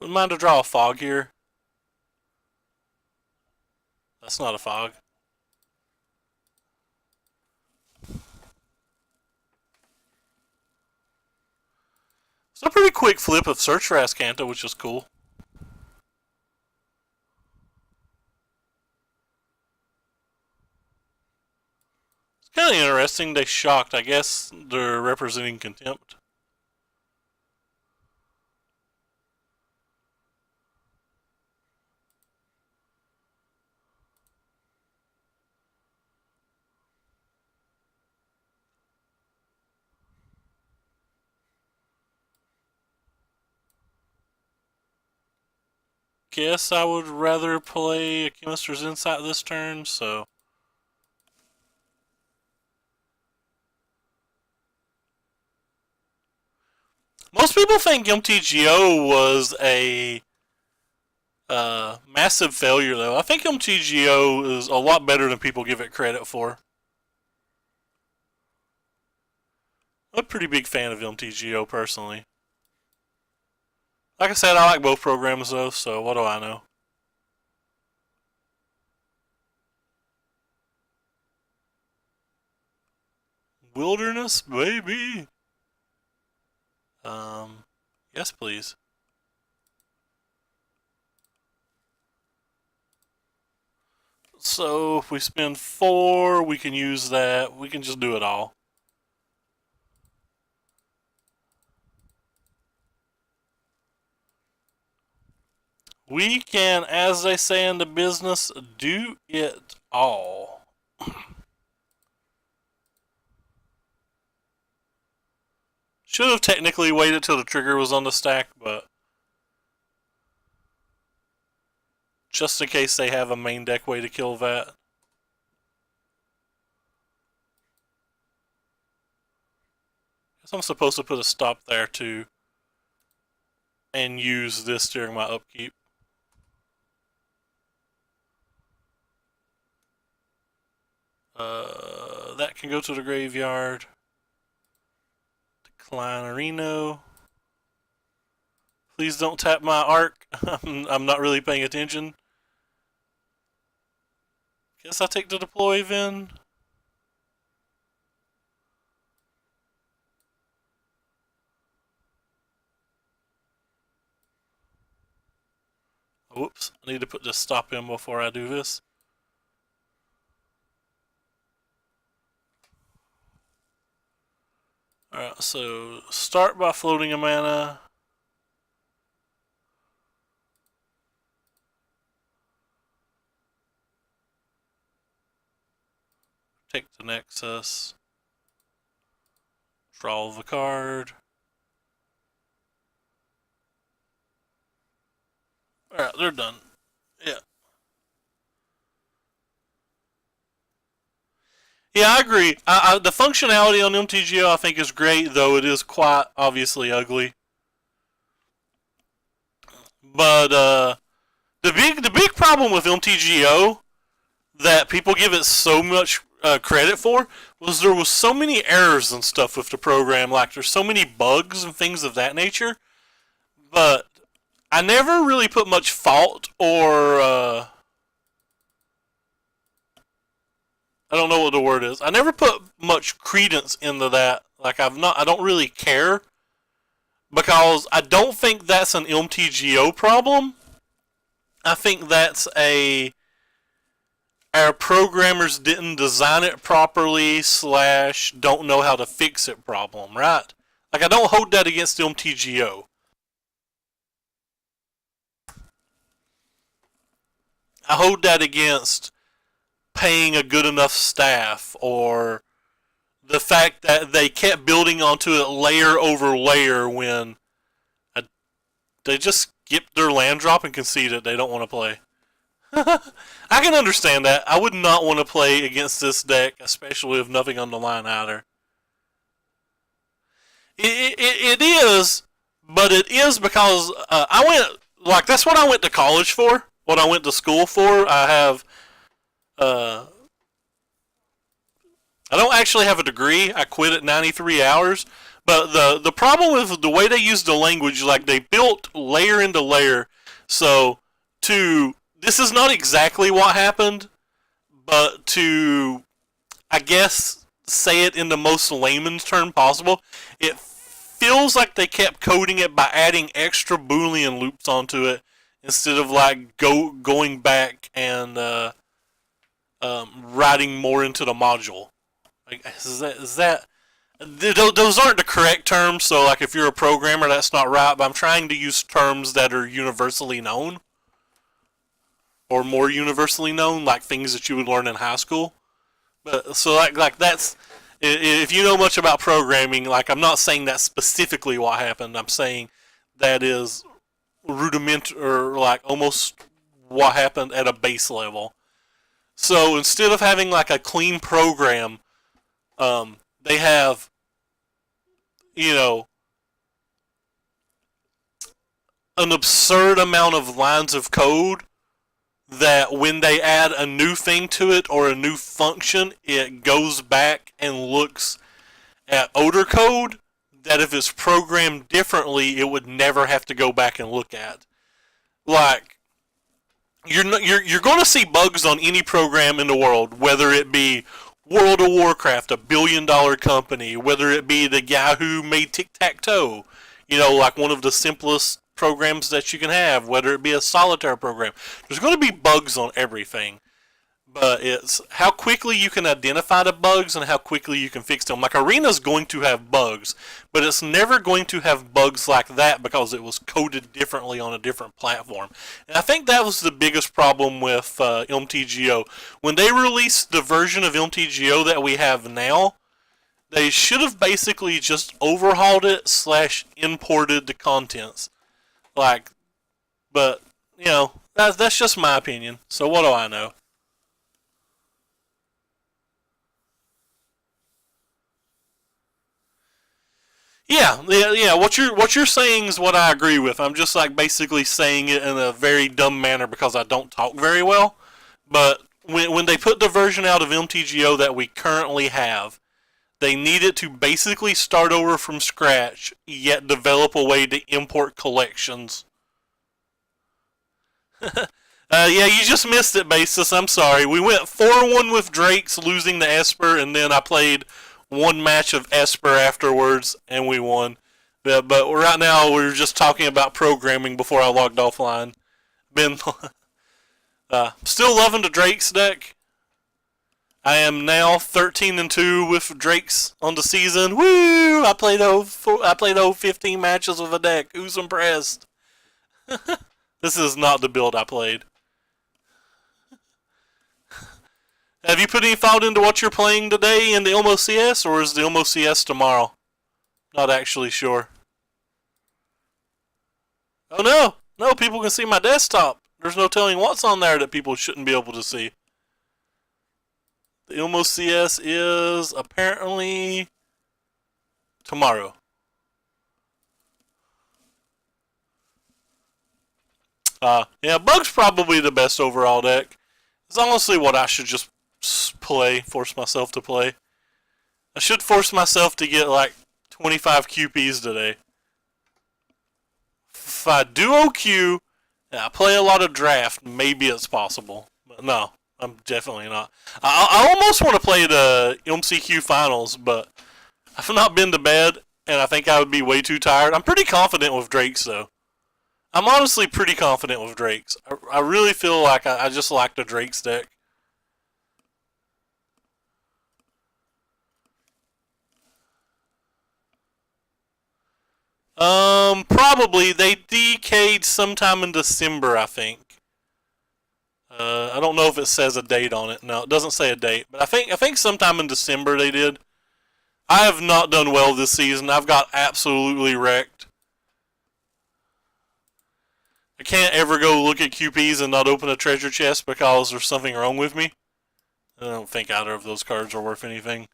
Wouldn't mind to draw a fog here. That's not a fog. It's a pretty quick flip of Search for Azcanta, which is cool. It's kind of interesting. They shocked. I guess they're representing Contempt. Guess I would rather play a Chemist's Insight this turn, so. Most people think MTGO was a massive failure, though. I think MTGO is a lot better than people give it credit for. I'm a pretty big fan of MTGO personally. Like I said, I like both programs though, so what do I know? Wilderness, baby. Yes, please. So if we spend 4, we can use that. We can just do it all. We can, as they say in the business, do it all. Should have technically waited till the trigger was on the stack, but just in case they have a main deck way to kill that. Guess I'm supposed to put a stop there too, and use this during my upkeep. That can go to the graveyard. Decline Reno. Please don't tap my arc. I'm not really paying attention. Guess I take the deploy then. Whoops, I need to put this stop in before I do this. Alright, so start by floating a mana. Protect the Nexus. Draw the card. Alright, they're done. Yeah. Yeah, I agree. The functionality on MTGO I think is great, though it is quite obviously ugly. But the big problem with MTGO that people give it so much credit for was there was so many errors and stuff with the program. Like there's so many bugs and things of that nature. But I never really put much fault or I don't know what the word is. I never put much credence into that. Like I don't really care because I don't think that's an MTGO problem. I think that's our programmers didn't design it properly / don't know how to fix it problem, right? Like I don't hold that against MTGO. I hold that against paying a good enough staff or the fact that they kept building onto it layer over layer when they just skipped their land drop and conceded they don't want to play. I can understand that. I would not want to play against this deck, especially with nothing on the line either. It is, but it is because I went, like, that's what I went to college for, what I went to school for. I don't actually have a degree. I quit at 93 hours. But the problem with the way they use the language, like they built layer into layer. So this is not exactly what happened, but to, I guess, say it in the most layman's term possible, it feels like they kept coding it by adding extra Boolean loops onto it instead of like going back and writing more into the module. Like, is that those aren't the correct terms, so like if you're a programmer that's not right, but I'm trying to use terms that are universally known or more universally known, like things that you would learn in high school. But so like that's, if you know much about programming, like I'm not saying that's specifically what happened. I'm saying that is rudiment or like almost what happened at a base level. So instead of having like a clean program, they have, you know, an absurd amount of lines of code that when they add a new thing to it or a new function, it goes back and looks at older code that if it's programmed differently, it would never have to go back and look at. Like, you're going to see bugs on any program in the world, whether it be World of Warcraft, $1 billion company, whether it be the guy who made Tic-Tac-Toe, you know, like one of the simplest programs that you can have, whether it be a solitaire program. There's going to be bugs on everything, but it's how quickly you can identify the bugs and how quickly you can fix them. Like Arena's going to have bugs, but it's never going to have bugs like that because it was coded differently on a different platform. And I think that was the biggest problem with MTGO. When they released the version of MTGO that we have now, they should have basically just overhauled it / imported the contents. Like, but, you know, that's just my opinion. So what do I know? Yeah. What you're saying is what I agree with. I'm just like basically saying it in a very dumb manner because I don't talk very well. But when they put the version out of MTGO that we currently have, they needed to basically start over from scratch, yet develop a way to import collections. Yeah, you just missed it, Basis. I'm sorry. We went 4-1 with Drake's, losing to Esper, and then I played one match of Esper afterwards, and we won. But right now, we're just talking about programming before I logged offline. Been still loving the Drake's deck. I am now 13-2 with Drake's on the season. Woo! I played over 15 matches with a deck. Who's impressed? This is not the build I played. Have you put any thought into what you're playing today in the Ilmo CS, or is the Ilmo CS tomorrow? Not actually sure. Oh no! No, people can see my desktop. There's no telling what's on there that people shouldn't be able to see. The Ilmo CS is apparently tomorrow. Yeah, Bug's probably the best overall deck. It's honestly what I should just force myself to play. I should force myself to get like 25 QPs today. If I duo Q and I play a lot of draft, maybe it's possible. But no, I'm definitely not. I almost want to play the MCQ finals, but I've not been to bed, and I think I would be way too tired. I'm pretty confident with Drakes, though. I'm honestly pretty confident with Drakes. I really feel like I just like the Drakes deck. Probably. They decayed sometime in December, I think. I don't know if it says a date on it. No, it doesn't say a date. But I think sometime in December they did. I have not done well this season. I've got absolutely wrecked. I can't ever go look at QPs and not open a treasure chest because there's something wrong with me. I don't think either of those cards are worth anything.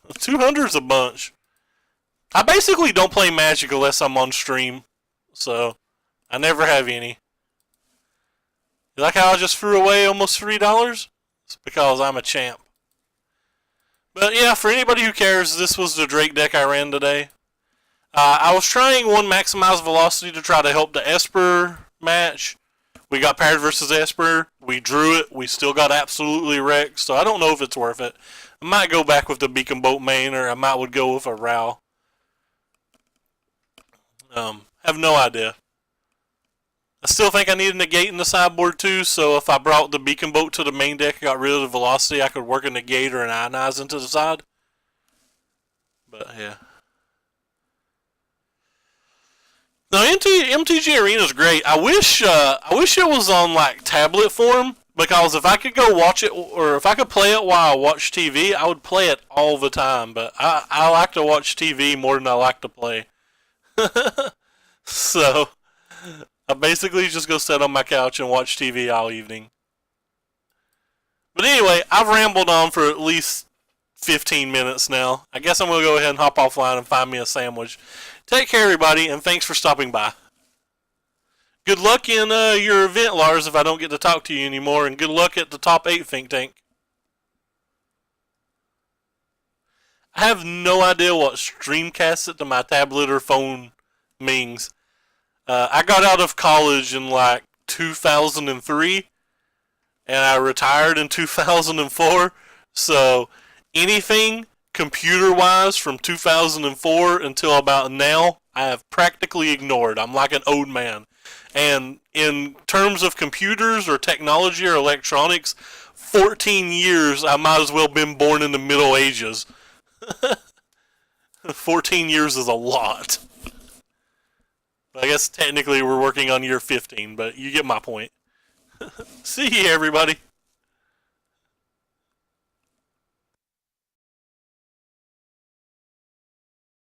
200's a bunch. I basically don't play Magic unless I'm on stream, so I never have any. You like how I just threw away almost $3? It's because I'm a champ. But yeah, for anybody who cares, this was the Drake deck I ran today. I was trying one Maximize Velocity to try to help the Esper match. We got paired versus Esper. We drew it. We still got absolutely wrecked, so I don't know if it's worth it. I might go back with the Beacon Boat main, or I would go with a Rao. Have no idea. I still think I need a negate in the sideboard too, so if I brought the Beacon Boat to the main deck and got rid of the Velocity, I could work a negate or an Ionize into the side. But yeah. No, MTG Arena is great. I wish it was on like tablet form, because if I could go watch it, or if I could play it while I watch TV, I would play it all the time. But I like to watch TV more than I like to play. So I basically just go sit on my couch and watch TV all evening. But anyway, I've rambled on for at least 15 minutes now. I guess I'm going to go ahead and hop offline and find me a sandwich. Take care, everybody, and thanks for stopping by. Good luck in your event, Lars, if I don't get to talk to you anymore, and good luck at the top 8 think tank. I have no idea what Streamcast it to my tablet or phone means. I got out of college in like 2003, and I retired in 2004, so anything computer-wise from 2004 until about now, I have practically ignored. I'm like an old man. And in terms of computers or technology or electronics, 14 years, I might as well have been born in the Middle Ages. 14 years is a lot. I guess technically we're working on year 15, but you get my point. See you, everybody.